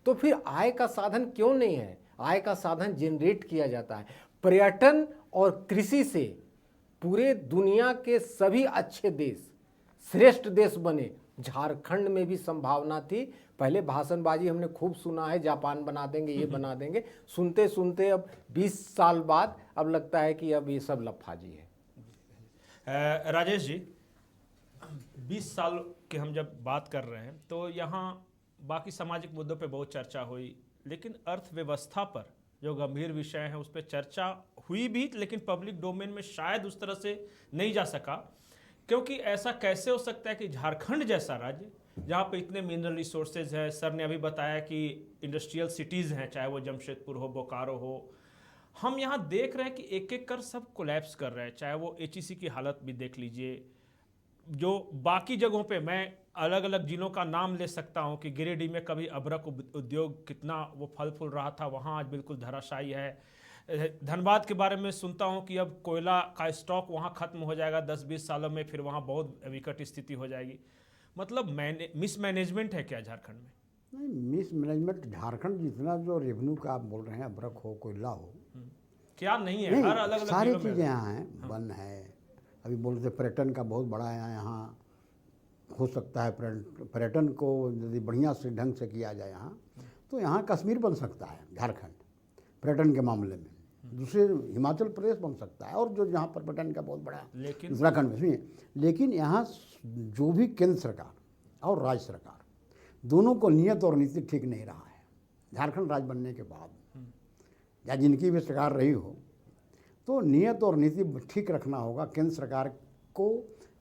तो फिर आय का साधन क्यों नहीं है? आय का साधन जनरेट किया जाता है। पर्यटन और कृषि से पूरे दुनिया के सभी अच्छे देश श्रेष्ठ देश बने, झारखंड में भी संभावना थी। पहले भाषणबाजी हमने खूब सुना है, जापान बना देंगे, ये बना देंगे, सुनते सुनते अब 20 साल बाद अब लगता है कि अब ये सब लफाजी है। राजेश जी, 20 साल के हम जब बात कर रहे हैं तो यहाँ बाकी सामाजिक मुद्दों पे बहुत चर्चा हुई, लेकिन अर्थव्यवस्था पर जो गंभीर विषय हैं उस पर चर्चा हुई भी, लेकिन पब्लिक डोमेन में शायद उस तरह से नहीं जा सका। क्योंकि ऐसा कैसे हो सकता है कि झारखंड जैसा राज्य जहाँ पे इतने मिनरल रिसोर्सेज हैं, सर ने अभी बताया कि इंडस्ट्रियल सिटीज़ हैं, चाहे वो जमशेदपुर हो, बोकारो हो, हम यहाँ देख रहे हैं कि एक एक कर सब कोलैप्स कर रहे हैं। चाहे वो HEC की हालत भी देख लीजिए, जो बाकी जगहों पे मैं अलग अलग जिलों का नाम ले सकता हूँ कि गिरिडीह में कभी अभ्रक उद्योग कितना वो फल फूल रहा था, वहाँ आज बिल्कुल धराशायी है। धनबाद के बारे में सुनता हूँ कि अब कोयला का स्टॉक वहाँ ख़त्म हो जाएगा 10-20 सालों में, फिर वहाँ बहुत विकट स्थिति हो जाएगी। मतलब मिसमैनेजमेंट है क्या झारखंड में? नहीं, मिसमैनेजमेंट झारखंड जितना जो रेवेन्यू का आप बोल रहे हैं, अभ्रक हो, कोयला हो, क्या नहीं है? नहीं, हर अलग अलग सारी चीज़ें यहाँ हैं। वन है, अभी बोलते पर्यटन का बहुत बड़ा है यहाँ, हो सकता है पर्यटन को यदि बढ़िया से ढंग से किया जाए यहाँ, तो यहाँ कश्मीर बन सकता है झारखंड पर्यटन के मामले में। दूसरे हिमाचल प्रदेश बन सकता है, और जो जहाँ पर पर्यटन का बहुत बड़ा, लेकिन उत्तराखंड में सुनिए, लेकिन यहाँ जो भी केंद्र सरकार और राज्य सरकार दोनों को नियत और नीति ठीक नहीं रहा है। झारखंड राज्य बनने के बाद या जिनकी भी सरकार रही हो, तो नियत और नीति ठीक रखना होगा केंद्र सरकार को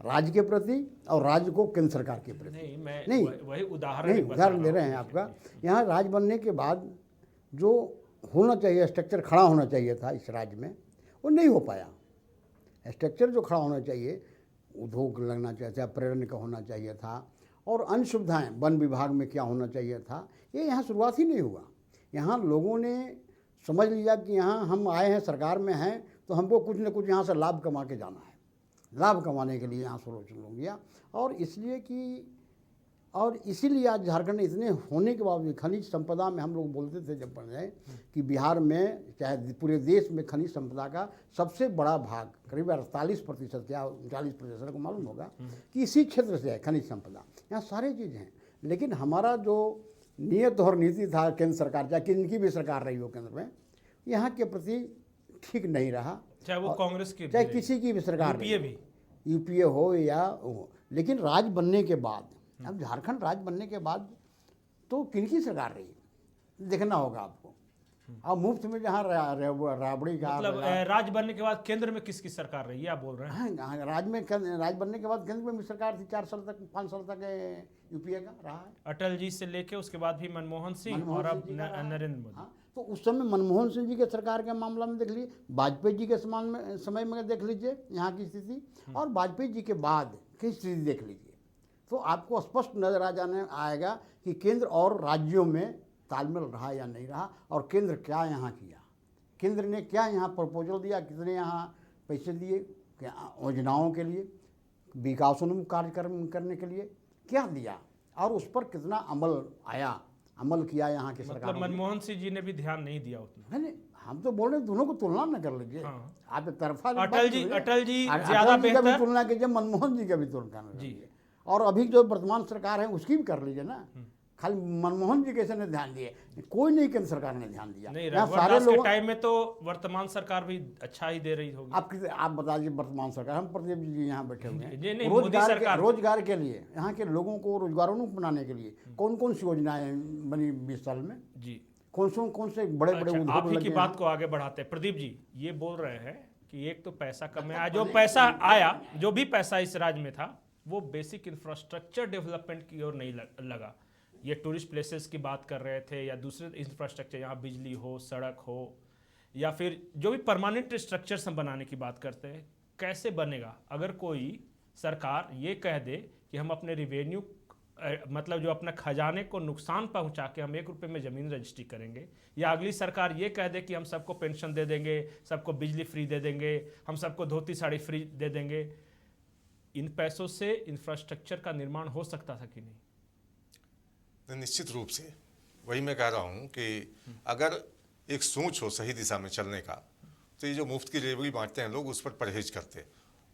राज्य के प्रति और राज्य को केंद्र सरकार के प्रति। नहीं, मैं नहीं, वही उदाहरण नहीं, बता उदाहरण रहा दे रहे हूं। हैं आपका। यहाँ राज्य बनने के बाद जो होना चाहिए, स्ट्रक्चर खड़ा होना चाहिए था इस राज्य में, वो नहीं हो पाया। स्ट्रक्चर जो खड़ा होना चाहिए, उद्योग लगना चाहिए था, पर्यटन का होना चाहिए था, और अन्य सुविधाएं वन विभाग में क्या होना चाहिए था, ये यहाँ शुरुआत ही नहीं हुआ। यहाँ लोगों ने समझ लिया कि यहाँ हम आए हैं, सरकार में हैं, तो हमको कुछ न कुछ यहाँ से लाभ कमा के जाना है। लाभ कमाने के लिए यहाँ सोल्यूशन हो गया, और इसीलिए आज झारखंड इतने होने के बावजूद खनिज संपदा में हम लोग बोलते थे जब पढ़ रहे कि बिहार में चाहे पूरे देश में खनिज संपदा का सबसे बड़ा भाग करीब 48% या 39% को मालूम होगा कि इसी क्षेत्र से है खनिज संपदा। यहाँ सारी चीज़ें हैं, लेकिन हमारा जो नियत और नीति था केंद्र सरकार, चाहे किनकी भी सरकार रही हो केंद्र में, यहाँ के प्रति ठीक नहीं रहा, चाहे वो कांग्रेस की चाहे किसी की भी सरकार यूपीए भी, यूपीए हो या हो। लेकिन राज्य बनने के बाद, अब झारखंड राज्य बनने के बाद तो किनकी सरकार रही देखना होगा आपको। अब मुफ्त में जहाँ राबड़ी का मतलब राज्य बनने के बाद केंद्र में किसकी सरकार रही है आप बोल रहे हैं? हाँ, राज्य बनने के बाद केंद्र में भी सरकार थी, 4 साल तक 5 साल तक यूपीए का रहा है। अटल जी से लेके उसके बाद भी मनमोहन सिंह और अब नरेंद्र मोदी। हाँ, तो उस समय मनमोहन सिंह जी के सरकार के मामला में देख लीजिए, वाजपेयी जी के समय में देख लीजिए यहाँ की स्थिति, और वाजपेयी जी के बाद की स्थिति देख लीजिए, तो आपको स्पष्ट नजर आएगा कि केंद्र और राज्यों में तालमेल रहा या नहीं रहा, और केंद्र क्या यहाँ किया, केंद्र ने क्या यहाँ प्रपोजल दिया, कितने यहाँ पैसे दिए योजनाओं के लिए, विकासोन्मुख कार्यक्रम करने के लिए क्या दिया, और उस पर कितना अमल किया यहाँ की सरकार। मतलब मनमोहन सिंह जी ने भी ध्यान नहीं दिया उतना। नहीं, हम तो बोल रहे हैं दोनों को तुलना न कर लीजिए। हाँ। आप एक तरफा अटल जी ज्यादा अटल जी का भी बेहतर, तुलना कीजिए, मनमोहन जी का भी तुलना कर जी। लीजिए, और अभी जो वर्तमान सरकार है उसकी भी कर लीजिए ना। खाली मनमोहन जी कैसे ने ध्यान दिए, कोई नहीं केंद्र सरकार ने ध्यान दिया। नहीं, यहाँ रघुवर दास के टाइम में तो वर्तमान सरकार भी अच्छा ही दे रही होगी। आप बता दीजिए वर्तमान सरकार, हम प्रदीप जी यहाँ बैठे हुए जी, नहीं, हैं, मोदी सरकार रोजगार के लिए, यहाँ के लोगों को रोजगारोन्मुख बनाने के लिए कौन कौन सी योजनाएं बनी 20 साल में, जी। कौन से बड़े बड़े अच्छा, उद्योग आप ही लगे की हैं। बात को आगे बढ़ाते हैं। प्रदीप जी ये बोल रहे हैं कि एक तो पैसा कम आया, जो पैसा आया, जो भी पैसा इस राज्य में था वो बेसिक इंफ्रास्ट्रक्चर डेवलपमेंट की ओर नहीं लगा। ये टूरिस्ट प्लेसेस की बात कर रहे थे या दूसरे इंफ्रास्ट्रक्चर, यहाँ बिजली हो, सड़क हो, या फिर जो भी परमानेंट स्ट्रक्चर्स हम बनाने की बात करते हैं, कैसे बनेगा अगर कोई सरकार ये कह दे कि हम अपने रिवेन्यू मतलब जो अपना खजाने को नुकसान पहुंचा के हम 1 रुपये में ज़मीन रजिस्ट्री करेंगे, या अगली सरकार ये कह दे कि हम सबको पेंशन दे देंगे, सबको बिजली फ्री दे देंगे, हम सबको धोती साड़ी फ्री दे देंगे, इन पैसों से इंफ्रास्ट्रक्चर का निर्माण हो सकता था कि नहीं? निश्चित रूप से वही मैं कह रहा हूँ कि अगर एक सोच हो सही दिशा में चलने का, तो ये जो मुफ्त की रेवड़ी बांटते हैं लोग, उस पर परहेज करते,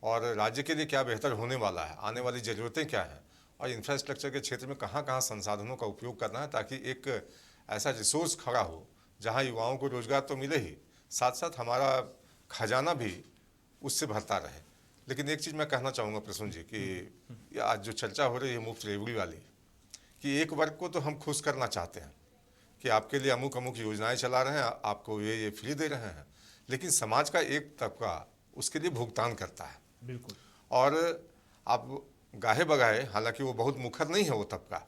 और राज्य के लिए क्या बेहतर होने वाला है, आने वाली ज़रूरतें क्या हैं, और इंफ्रास्ट्रक्चर के क्षेत्र में कहाँ कहाँ संसाधनों का उपयोग करना है, ताकि एक ऐसा रिसोर्स खड़ा हो जहाँ युवाओं को रोजगार तो मिले ही, साथ साथ हमारा खजाना भी उससे भरता रहे। लेकिन एक चीज़ मैं कहना चाहूँगा प्रसून जी कि आज जो चर्चा हो रही है मुफ्त रेवड़ी वाली, कि एक वर्ग को तो हम खुश करना चाहते हैं कि आपके लिए अमुक अमुक योजनाएं चला रहे हैं, आपको ये फ्री दे रहे हैं, लेकिन समाज का एक तबका उसके लिए भुगतान करता है। बिल्कुल। और आप गाहे बगाहे, हालांकि वो बहुत मुखर नहीं है वो तबका,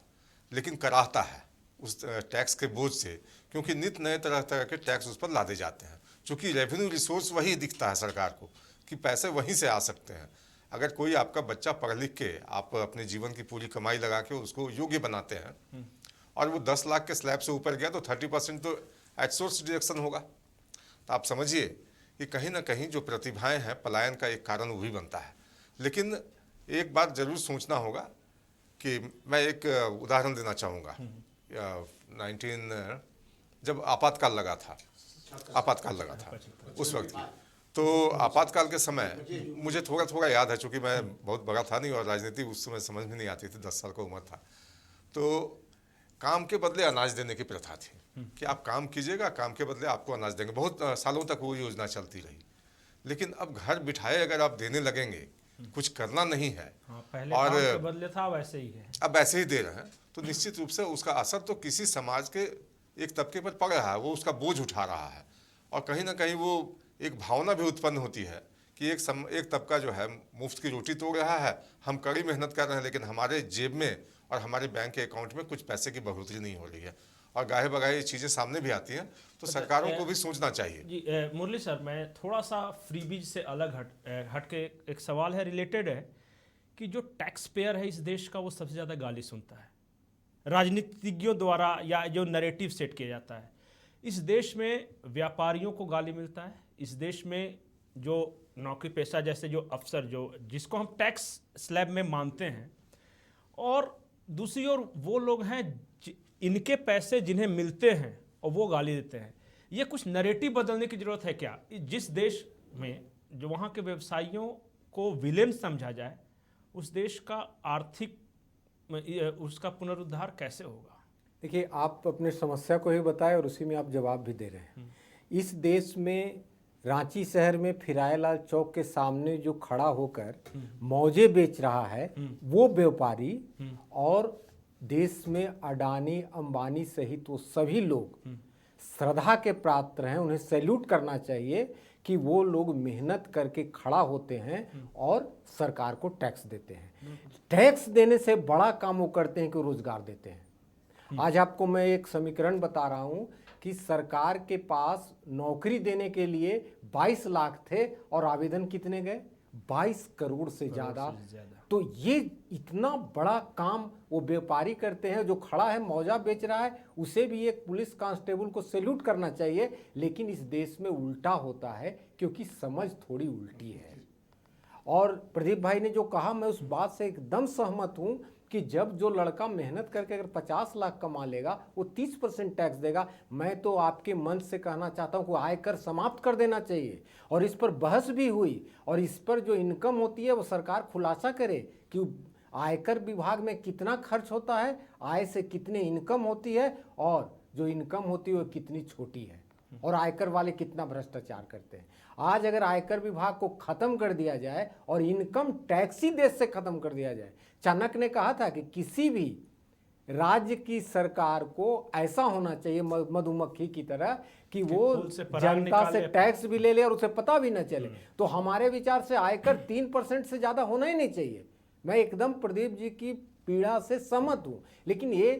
लेकिन कराहता है उस टैक्स के बोझ से, क्योंकि नित नए तरह तरह के टैक्स उस पर लादे जाते हैं। चूँकि रेवेन्यू रिसोर्स वही दिखता है सरकार को कि पैसे वहीं से आ सकते हैं। अगर कोई आपका बच्चा पढ़ लिख के आप अपने जीवन की पूरी कमाई लगा के उसको योग्य बनाते हैं और वो 10 लाख के स्लैब से ऊपर गया, तो 30% तो एट सोर्स डिडक्शन होगा। तो आप समझिए कि कहीं ना कहीं जो प्रतिभाएं हैं, पलायन का एक कारण वो भी बनता है। लेकिन एक बात जरूर सोचना होगा कि मैं एक उदाहरण देना चाहूँगा। 19 जब आपातकाल लगा था उस वक्त, तो आपातकाल के समय मुझे थोड़ा थोड़ा याद है, चूँकि मैं बहुत बड़ा था नहीं और राजनीति उस समय समझ में नहीं आती थी, 10 साल का उम्र था। तो काम के बदले अनाज देने की प्रथा थी कि आप काम कीजिएगा, काम के बदले आपको अनाज देंगे। बहुत सालों तक वो योजना चलती रही। लेकिन अब घर बिठाए अगर आप देने लगेंगे, कुछ करना नहीं है, पहले और काम के बदले था वैसे ही है, अब ऐसे ही दे रहे हैं, तो निश्चित रूप से उसका असर तो किसी समाज के एक तबके पर पड़ रहा है, वो उसका बोझ उठा रहा है। और कहीं ना कहीं वो एक भावना भी उत्पन्न होती है कि एक तबका जो है मुफ्त की रोटी तोड़ रहा है, हम कड़ी मेहनत कर रहे हैं, लेकिन हमारे जेब में और हमारे बैंक के अकाउंट में कुछ पैसे की बढ़ोतरी नहीं हो रही है, और गाहे बगाहे ये चीज़ें सामने भी आती हैं। तो सरकारों को भी सोचना चाहिए। जी मुरली सर, मैं थोड़ा सा फ्रीबीज से अलग हट के एक सवाल है, रिलेटेड है, कि जो टैक्स पेयर है इस देश का वो सबसे ज़्यादा गाली सुनता है राजनीतिज्ञों द्वारा, या जो नैरेटिव सेट किया जाता है। इस देश में व्यापारियों को गाली मिलता है, इस देश में जो नौकरी पेशा जैसे जो अफसर जिसको हम टैक्स स्लैब में मानते हैं, और दूसरी ओर वो लोग हैं इनके पैसे जिन्हें मिलते हैं और वो गाली देते हैं। ये कुछ नैरेटिव बदलने की ज़रूरत है क्या? जिस देश में जो वहाँ के व्यवसायियों को विलेन समझा जाए, उस देश का आर्थिक उसका पुनरुद्धार कैसे होगा? देखिए, आप अपने समस्या को ही बताए और उसी में आप जवाब भी दे रहे हैं। इस देश में रांची शहर में फिरायलाल चौक के सामने जो खड़ा होकर मौजे बेच रहा है वो व्यापारी, और देश में अडानी अंबानी सहित वो सभी लोग श्रद्धा के पात्र हैं। उन्हें सैल्यूट करना चाहिए कि वो लोग मेहनत करके खड़ा होते हैं और सरकार को टैक्स देते हैं। टैक्स देने से बड़ा काम वो करते हैं कि रोजगार देते हैं। आज आपको मैं एक समीकरण बता रहा हूं कि सरकार के पास नौकरी देने के लिए 22 लाख थे और आवेदन कितने गए? 22 करोड़ से ज़्यादा। तो ये इतना बड़ा काम वो व्यापारी करते हैं। जो खड़ा है मौजा बेच रहा है, उसे भी एक पुलिस कांस्टेबल को सैल्यूट करना चाहिए। लेकिन इस देश में उल्टा होता है, क्योंकि समझ थोड़ी उल्टी है। और प्रदीप भाई ने जो कहा, मैं उस बात से एकदम सहमत हूँ कि जब जो लड़का मेहनत करके अगर 50 लाख कमा लेगा, वो 30% टैक्स देगा। मैं तो आपके मंच से कहना चाहता हूँ कि आयकर समाप्त कर देना चाहिए। और इस पर बहस भी हुई, और इस पर जो इनकम होती है वो सरकार खुलासा करे कि आयकर विभाग में कितना खर्च होता है, आय से कितनी इनकम होती है, और जो इनकम होती है वो कितनी छोटी है, और आयकर वाले कितना भ्रष्टाचार करते हैं। आज अगर आयकर विभाग को खत्म कर दिया जाए और इनकम टैक्स ही देश से खत्म कर दिया जाए। चाणक्य ने कहा था कि किसी भी राज्य की सरकार को ऐसा होना चाहिए मधुमक्खी की तरह कि वो जनता से टैक्स भी ले ले और उसे पता भी न चले। तो हमारे विचार से आयकर 3% से ज्यादा होना ही नहीं चाहिए। मैं एकदम प्रदीप जी की पीड़ा से सहमत हूं, लेकिन ये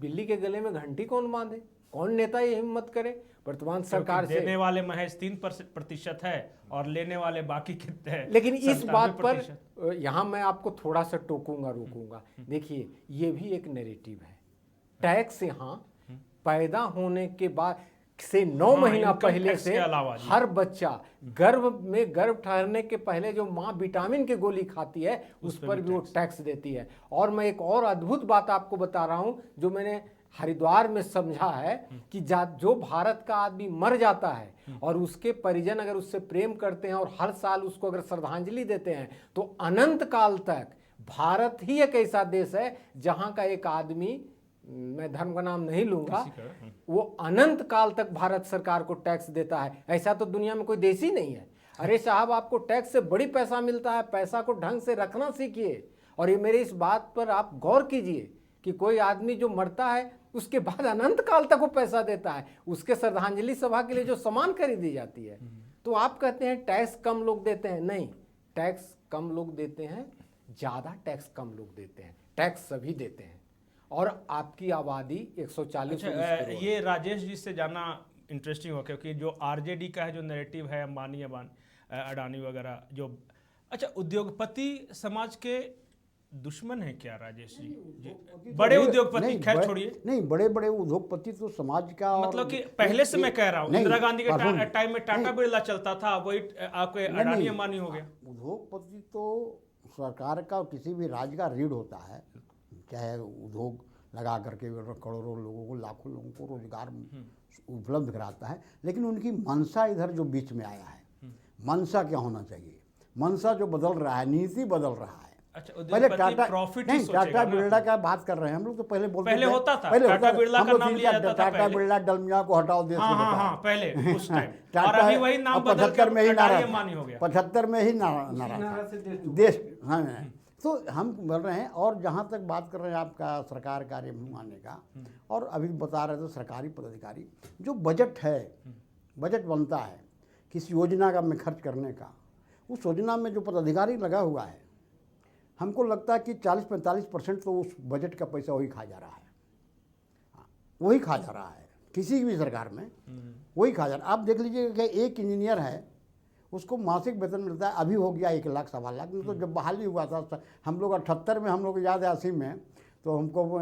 बिल्ली के गले में घंटी कौन बांधे? कौन नेता ये हिम्मत करे? वर्तमान सरकार से देने वाले महज 3% है और लेने वाले बाकी कितने हैं? लेकिन इस बात पर यहाँ मैं आपको थोड़ा सा टोकूंगा, रोकूंगा। देखिए, ये भी एक नैरेटिव है। टैक्स यहाँ पैदा होने के बाद से 9 महीना पहले से हर बच्चा गर्भ ठहरने के पहले जो माँ विटामिन की गोली खाती है उस पर भी वो टैक्स देती है। और मैं एक और अद्भुत बात आपको बता रहा हूँ जो मैंने हरिद्वार में समझा है कि जो भारत का आदमी मर जाता है और उसके परिजन अगर उससे प्रेम करते हैं और हर साल उसको अगर श्रद्धांजलि देते हैं, तो अनंत काल तक भारत ही एक ऐसा देश है जहां का एक आदमी, मैं धर्म का नाम नहीं लूंगा, वो अनंत काल तक भारत सरकार को टैक्स देता है। ऐसा तो दुनिया में कोई देश ही नहीं है। अरे साहब, आपको टैक्स से बड़ी पैसा मिलता है, पैसा को ढंग से रखना सीखिए। और ये मेरे इस बात पर आप गौर कीजिए कि कोई आदमी जो मरता है उसके बाद अनंत काल तक वो पैसा देता है, उसके श्रद्धांजलि सभा के लिए जो सामान खरीदी जाती है। तो आप कहते हैं टैक्स कम लोग देते हैं। नहीं, टैक्स कम लोग देते हैं, ज़्यादा टैक्स कम लोग देते हैं। टैक्स सभी देते हैं। और आपकी आबादी 140 करोड़। ये राजेश जी से जानना इंटरेस्टिंग हो, क्योंकि जो आरजेडी का है जो नैरेटिव है, अंबानी अडानी वगैरह जो, अच्छा, उद्योगपति समाज के दुश्मन है क्या राजेश जी? बड़े उद्योगपति, खैर छोड़िए, नहीं, बड़े बड़े उद्योगपति तो समाज का, मतलब कि पहले से मैं कह रहा हूँ, इंदिरा गांधी के टाइम में टाटा बिरला चलता था, वही आपके अडानी अंबानी हो गया। उद्योगपति तो सरकार का किसी भी राज्य का रीढ़ होता है, चाहे उद्योग लगा करके करोड़ों लोगों को, लाखों लोगों को रोजगार उपलब्ध कराता है। लेकिन उनकी मनसा इधर जो बीच में आया है, मनसा क्या होना चाहिए? मनसा जो बदल रहा है, नीति बदल रहा है। अच्छा, पहले टाटा बिरला का बात कर रहे हैं हम लोग, तो पहले बोलते पहले होता था, टाटा बिरला का नाम लिया जाता था, टाटा बिरला डलमिया को हटाओ देश से। हाँ, पहले उस टाइम। और अभी वही नाम बदल कर 75 में ही नारा, अंबानी हो गया। 75 में ही नारा देश। हाँ, तो हम बोल रहे हैं। और जहाँ तक बात कर रहे हैं आपका सरकार कार्य आने का, और अभी बता रहे थे सरकारी पदाधिकारी, जो बजट है बजट बनता है किसी योजना का में खर्च करने का, उस योजना में जो पदाधिकारी लगा हुआ है, हमको लगता है कि 40-45% तो उस बजट का पैसा वही खा जा रहा है, वही खा जा रहा है किसी भी सरकार में, वही खा जा रहा है। आप देख लीजिए कि एक इंजीनियर है, उसको मासिक वेतन मिलता है, अभी हो गया 1 लाख 1.25 लाख। तो जब बहाली हुआ था हम लोग 78 में, हम लोग याद है 80 में, तो हमको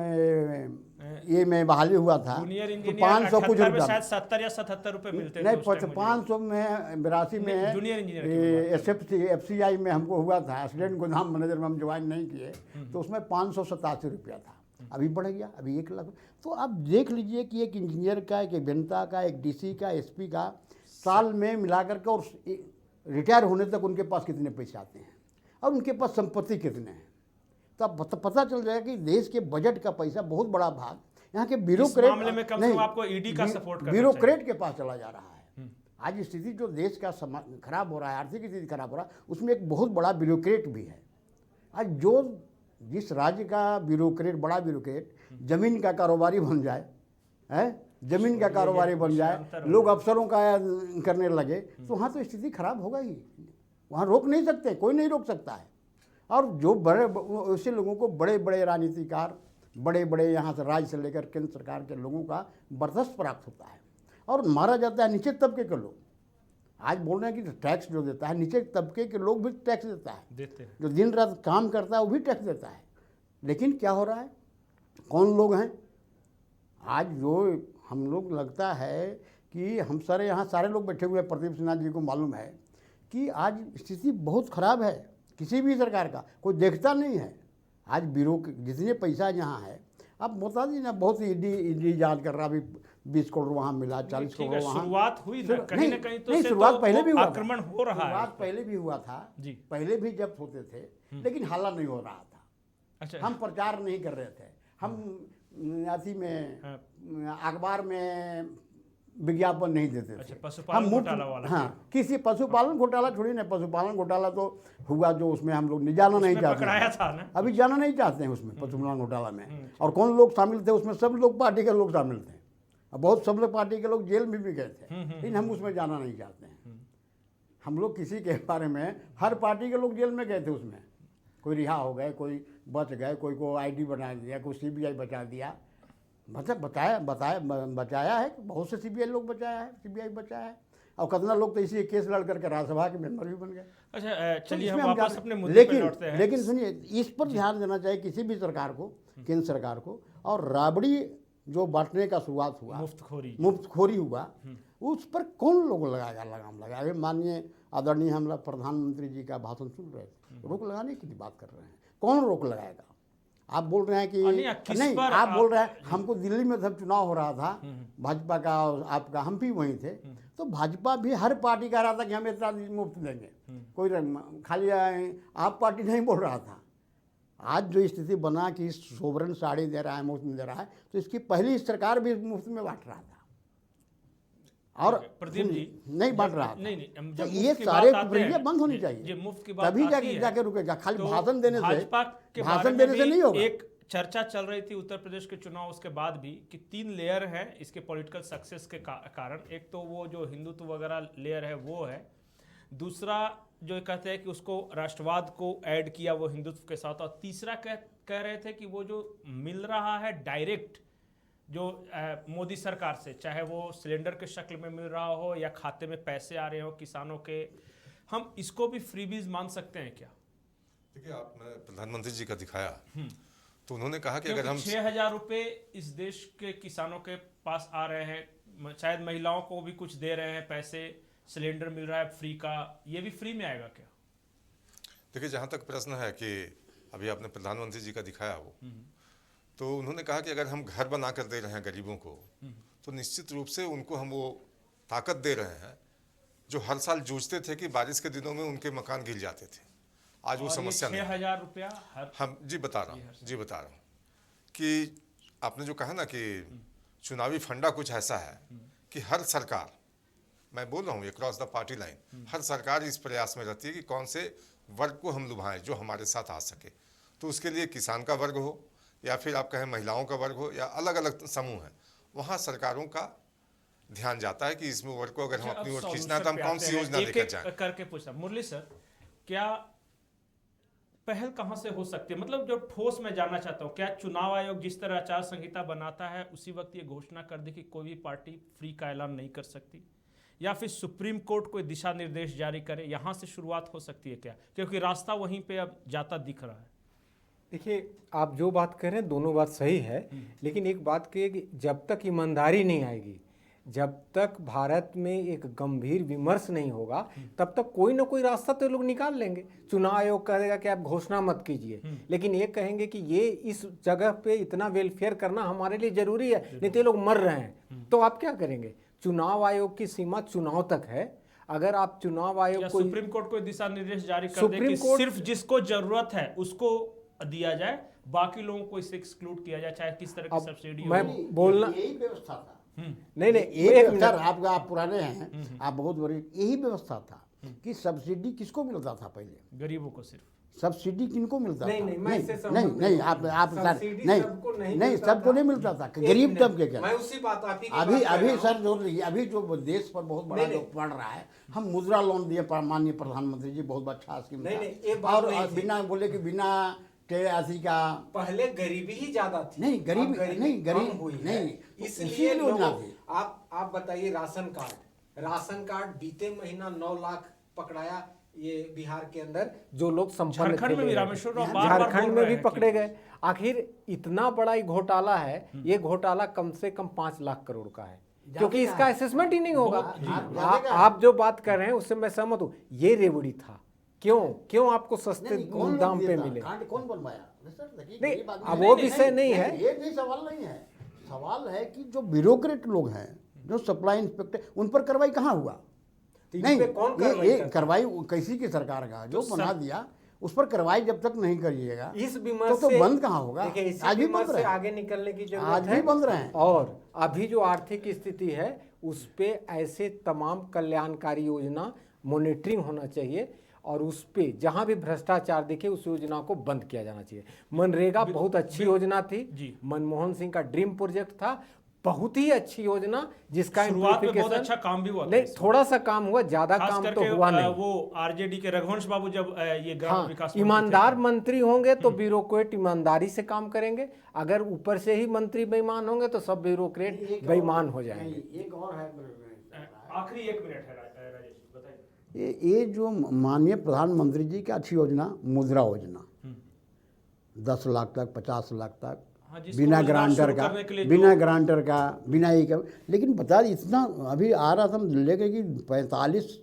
ये में बहाली हुआ था तो 500 कुछ रुपया, शायद 70 या 77 रुपए मिलते नहीं 500 में 82 में जूनियर इंजीनियर FCI में हमको हुआ था, असिस्टेंट गोदाम मैनेजर में हम ज्वाइन नहीं किए, तो उसमें 587 रुपया था, अभी बढ़ गया, अभी 1 लाख। तो आप देख लीजिए कि एक इंजीनियर का, एक अभियंता का, एक DC का, SP का साल में मिलाकर के और रिटायर होने तक उनके पास कितने पैसे आते हैं और उनके पास संपत्ति कितने हैं। तो अब पता चल जाएगा कि देश के बजट का पैसा बहुत बड़ा भाग यहाँ के ब्यूरोक्रेट, मामले में कम से कम आपको ED का सपोर्ट करना ब्यूरोक्रेट के पास चला जा रहा है। आज स्थिति जो देश का खराब हो रहा है, आर्थिक स्थिति खराब हो रहा है, उसमें एक बहुत बड़ा ब्यूरोक्रेट भी है। आज जिस राज्य का ब्यूरोक्रेट, बड़ा ब्यूरोक्रेट जमीन का कारोबारी बन जाए, है जमीन का कारोबारी बन जाए, लोग अफसरों का करने लगे, तो वहाँ तो स्थिति खराब होगा ही, वहाँ रोक नहीं सकते, कोई नहीं रोक सकता है। और जो बड़े ऐसे लोगों को बड़े बड़े राजनीतिकार, बड़े बड़े यहाँ से राज्य से लेकर केंद्र सरकार के लोगों का बर्दाश्त प्राप्त होता है और मारा जाता है नीचे तबके के लोग। आज बोल रहे हैं कि टैक्स जो देता है, नीचे तबके के लोग भी टैक्स देता है, जो दिन रात काम करता है वो भी टैक्स देता है। लेकिन क्या हो रहा है, कौन लोग हैं आज जो हम लोग, लगता है कि हम सारे यहाँ सारे लोग बैठे हुए हैं, प्रदीप सिन्हा जी को मालूम है कि आज स्थिति बहुत ख़राब है, किसी भी सरकार का कोई देखता नहीं है। आज ब्यूरो जितने पैसा यहाँ है, आप बता दीजिए ना, बहुत ईडी जांच कर रहा, अभी 20 करोड़ वहाँ मिला, 40 करोड़ वहाँ। शुरुआत हुई ना, कहीं ना कहीं तो शुरुआत पहले भी हुआ, आक्रमण हो रहा है, शुरुआत पहले भी हुआ था जी, पहले भी जब्त होते थे, लेकिन हाला नहीं हो रहा था। अच्छा, हम प्रचार नहीं कर रहे थे, हम अथी में अखबार में विज्ञापन नहीं देते थे। अच्छा, पशुपालन घोटाला वाला, हाँ, किसी पशुपालन घोटाला छोड़ी नहीं, पशुपालन घोटाला तो हुआ जो उसमें हम लोग जाना नहीं चाहते हैं, अभी जाना नहीं चाहते हैं उसमें, पशुपालन घोटाला में। और कौन लोग शामिल थे उसमें, सब लोग पार्टी के लोग शामिल थे, बहुत सब लोग पार्टी के लोग जेल में भी गए थे, लेकिन हम उसमें जाना नहीं चाहते हैं। हम लोग किसी के बारे में, हर पार्टी के लोग जेल में गए थे, उसमें कोई रिहा हो गए, कोई बच गए, कोई को ID बना दिया, कोई CBI बचा दिया, मतलब बचाया है, बहुत से CBI लोग बचाया है, CBI बचाया है, और कितना लोग तो इसी केस लड़ करके राज्यसभा के मेंबर भी बन गए। अच्छा, चलिए हम वापस अपने मुद्दे पे लौटते हैं। लेकिन सुनिए, इस पर ध्यान देना चाहिए किसी भी सरकार को, केंद्र सरकार को। और राबड़ी जो बांटने का शुरुआत हुआ, मुफ्तखोरी हुआ, उस पर कौन लोग लगाएगा लगाम लगाए। माननीय आदरणीय हम प्रधानमंत्री जी का भाषण सुन रहे थे, रोक लगाने की बात कर रहे हैं, कौन रोक लगाएगा। आप बोल रहे हैं कि नहीं, आप बोल रहे हैं, हमको दिल्ली में जब चुनाव हो रहा था भाजपा का और आपका, हम भी वहीं थे, तो भाजपा भी हर पार्टी कह रहा था कि हम इतना मुफ्त देंगे, कोई खाली आप पार्टी नहीं बोल रहा था। आज जो स्थिति बना कि सोवरन साड़ी दे रहा है, मुफ्त में दे रहा है, तो इसकी पहली सरकार भी मुफ्त में बांट रहा था और प्रदीप जी नहीं बांट रहा था। नहीं, तो ये सारे प्रक्रिया बंद होनी चाहिए, मुफ्त की बात तभी जाके रुकेगा। खाली भाषण देने से नहीं होगा। एक चर्चा चल रही थी उत्तर प्रदेश के चुनाव उसके बाद भी कि 3 लेयर है इसके पॉलिटिकल सक्सेस के कारण। एक तो वो जो हिंदुत्व वगैरह लेयर है वो है, दूसरा जो कहते हैं कि उसको राष्ट्रवाद को ऐड किया वो हिंदुत्व के साथ, और तीसरा कह रहे थे कि वो जो मिल रहा है डायरेक्ट जो मोदी सरकार से, चाहे वो सिलेंडर के शक्ल में मिल रहा हो या खाते में पैसे आ रहे हो किसानों के, हम इसको भी फ्रीबीज मान सकते हैं क्या? देखिए, आपने प्रधानमंत्री जी का दिखाया तो उन्होंने कहा कि अगर हम 6,000 रुपये इस देश के किसानों के पास आ रहे हैं, शायद महिलाओं को भी कुछ दे रहे हैं पैसे, सिलेंडर मिल रहा है फ्री का, ये भी फ्री में आएगा क्या? देखिए, जहाँ तक प्रश्न है कि अभी आपने प्रधानमंत्री जी का दिखाया वो, तो उन्होंने कहा कि अगर हम घर बना कर दे रहे हैं गरीबों को, तो निश्चित रूप से उनको हम वो ताकत दे रहे हैं जो हर साल जूझते थे कि बारिश के दिनों में उनके मकान गिर जाते थे। आज वो समस्या नहीं। 6,000 रुपया हम जी बता रहा हूँ कि आपने जो कहा ना कि चुनावी फंडा कुछ ऐसा है कि हर सरकार, मैं बोल रहा हूँ अक्रॉस द पार्टी लाइन, हर सरकार इस प्रयास में रहती है कि कौन से वर्ग को हम लुभाएं जो हमारे साथ आ सके। तो उसके लिए किसान का वर्ग हो या फिर आप कहें महिलाओं का वर्ग हो या अलग अलग समूह हैं, वहाँ सरकारों का ध्यान जाता है कि इस ओवर को अगर हम अच्छा, अपनी अब ओर खींचना है तो हम solution पे कौन आते सी हैं। योजना एक लेकर एक जाएं। करके पूछा मुरली सर, क्या पहल कहां से हो सकती है? मतलब जो ठोस मैं जानना चाहता हूं, क्या चुनाव आयोग जिस तरह आचार संहिता बनाता है उसी वक्त ये घोषणा कर दे कि कोई भी पार्टी फ्री का ऐलान नहीं कर सकती, या फिर सुप्रीम कोर्ट कोई दिशा निर्देश जारी करे? यहां से शुरुआत हो सकती है क्या? क्योंकि रास्ता वहीं पे अब जाता दिख रहा है। देखिए, आप जो बात कह रहे हैं दोनों बात सही है, लेकिन एक बात कहिए कि जब तक ईमानदारी नहीं आएगी, जब तक भारत में एक गंभीर विमर्श नहीं होगा, तब तक कोई ना कोई रास्ता तो लोग निकाल लेंगे। चुनाव आयोग कहेगा कि आप घोषणा मत कीजिए, लेकिन ये कहेंगे कि ये इस जगह पे इतना वेलफेयर करना हमारे लिए जरूरी है, नहीं तो ये लोग मर रहे हैं, तो आप क्या करेंगे? चुनाव आयोग की सीमा चुनाव तक है। अगर आप चुनाव आयोग को, सुप्रीम कोर्ट कोई दिशा निर्देश जारी कर दे सुप्रीम कि कोर्ट सिर्फ जिसको जरूरत है उसको दिया जाए, बाकी लोगों को इससे एक्सक्लूड किया जाए, चाहे किस तरह की सब्सिडी मैं हो। बोलना, यही व्यवस्था था। नहीं नहीं, एक एक व्यवस्था, मिनट, आप पुराने हैं, आप बहुत बड़े, यही व्यवस्था था कि सब्सिडी किसको मिलता था पहले? गरीबों को सिर्फ। सब्सिडी किनको मिलता नहीं, था? नहीं, मैं इससे सहमत नहीं नहीं नहीं, हूं। आप सब्सिडी नहीं सबको नहीं नहीं, मिलता सबको था। नहीं मिलता था, एक गरीब मिनट, तबके के। मैं उसी बात आप ही की अभी बात कर अभी रहा सर हूं। जो अभी जो देश पर बहुत बड़ा नहीं, जो पड़ रहा है, हम मुद्रा लोन दिए माननीय प्रधानमंत्री जी, बहुत अच्छा स्कीम नहीं, था। नहीं, ये बात और नहीं थी। बिना बोले कि बिना ऐसी का पहले गरीबी ही ज्यादा थी, नहीं, गरीबी अब नहीं, गरीब कम हुई है। नहीं, इसलिए उसी योजना लोगों, थी। आप बताइए, राशन कार्ड बीते महीना 9 लाख पकड़ाया ये बिहार के अंदर, जो लोग संपन्न थे, झारखंड में भी रामेश्वर राव बार-बार झारखंड बोल में रहे भी हैं पकड़े कि- गए। आखिर इतना बड़ा ही घोटाला है, ये घोटाला कम से कम 5 लाख करोड़ का है, क्योंकि इसका असेसमेंट ही नहीं होगा। आप जो बात कर रहे हैं उससे मैं सहमत हूँ, ये रेवड़ी था। क्यों आपको सस्ते कौन दाम पे देता? मिले? कांड कौन बनवाया? सर, देखिए, नहीं, ये बात अब नहीं, वो नहीं, विषय नहीं है। ये नहीं, सवाल नहीं है। सवाल है कि जो ब्यूरोक्रेट लोग हैं, जो सप्लाई इंस्पेक्टर, उन पर कार्रवाई कहाँ हुआ? तो इस नहीं, पे कौन कार्रवाई ये करता है? कार्रवाई कैसी की सरकार का जो बना दिया, उस पर कार्रवाई जब तक नहीं करिएगा इस विमर्श तो से बंद कहाँ होगा? देखिए, इसी आज भी विमर्श बंद से रहे हैं। आगे निकलने की जरूरत आज है। भी बंद रहे हैं। और अभी जो आर्थिक स्थिति है उस पे ऐसे तमाम कल्याणकारी योजना मॉनिटरिंग होना चाहिए, और उस पे जहां भी भ्रष्टाचार दिखे उस योजना को बंद किया जाना चाहिए। मनरेगा बहुत अच्छी योजना थी जी। मनमोहन सिंह का ड्रीम प्रोजेक्ट था, बहुत ही अच्छी योजना, जिसका शुरुआत में बहुत implementation- अच्छा काम भी हुआ था नहीं, इसमें। थोड़ा सा काम हुआ, ज्यादा खास काम तो करके हुआ नहीं। वो आरजेडी के रघुवंश बाबू जब ये ग्राम हाँ, विकास मंत्री ईमानदार थे। मंत्री होंगे तो ब्यूरोक्रेट ईमानदारी से काम करेंगे, अगर ऊपर से ही मंत्री बेईमान होंगे तो सब ब्यूरोक्रेट बेईमान हो जाएंगे। एक और है, आखिरी 1 मिनट है राजेश जी, बताइए। ये जो माननीय प्रधानमंत्री जी की अच्छी योजना, मुद्रा योजना, 10 लाख तक, 50 लाख तक, हाँ, जिसको बिना रोजगार ग्रांटर शुरू का, करने के लिए बिना जो- ग्रांटर का, बिना ये का। लेकिन बता इतना अभी आ रहा था हम लेके कि 45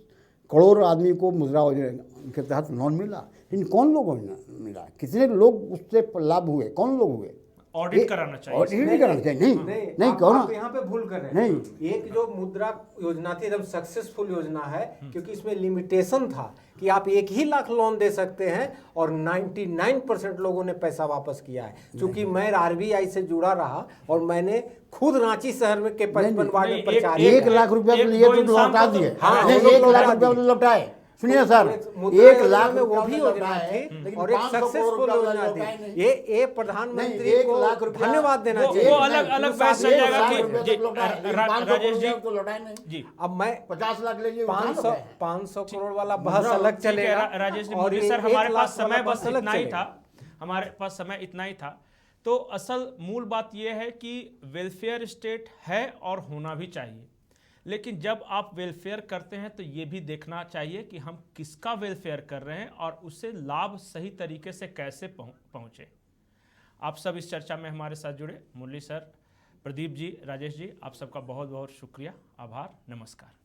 करोड़ आदमी को मुद्रा योजना के तहत लोन मिला। इन कौन लोगों को मिला? कितने लोग उससे लाभ हुए? कौन लोग हुए? ऑडिट कराना चाहिए। ऑडिट नहीं कराना चाहिए। नहीं नहीं, कहो आप ना। यहाँ पे भूल कर रहे हैं। नहीं। एक जो मुद्रा योजना थी एकदम सक्सेसफुल योजना है, क्योंकि इसमें लिमिटेशन था कि आप 1 ही लाख लोन दे सकते हैं, और 99% लोगों ने पैसा वापस किया है। क्योंकि मैं आरबीआई से जुड़ा रहा और मैंने खुद रांची शहर में के 55 वार्ड में नहीं, प्रचार 1 किया। लाख रुपया तो एक लिए दो तो इंसान लौटा को तो- दिए। हाँ, नहीं, वो लोग 1 लाख लौटा रुपया दिए। तो लौटाए। सुनिए सर, मुद्रा 1 योजना लाख में वो रुपया भी तो योजना लौटाए, थी, लेकिन और एक 500 करोड़ सक्सेसफुल रुपया योजना लौटाए थी। नहीं। ये प्रधानमंत्री नहीं, 1 को लाख रुपया- धन्यवाद देना वो चाहिए। अलग अलग बहस चल जाएगा कि जी, राजेश जी तो लौटाए नहीं। जी, अब मैं 50 लाख ले लिए, 500 करोड़ वाला बहस अलग ठीक है, चलेगा। राजेश जी, और मुरली ये सर, 1 हमारे लाख पास समय वाला बस अलग इतना ही चलेगा। था। हमारे पास समय इतना ही था। तो असल मूल बात यह है कि वेलफेयर स्टेट है और होना भी चाहिए, लेकिन जब आप वेलफेयर करते हैं तो ये भी देखना चाहिए कि हम किसका वेलफेयर कर रहे हैं और उससे लाभ सही तरीके से कैसे पहुंचे। आप सब इस चर्चा में हमारे साथ जुड़े, मुरली सर, प्रदीप जी, राजेश जी, आप सबका बहुत बहुत शुक्रिया, आभार, नमस्कार।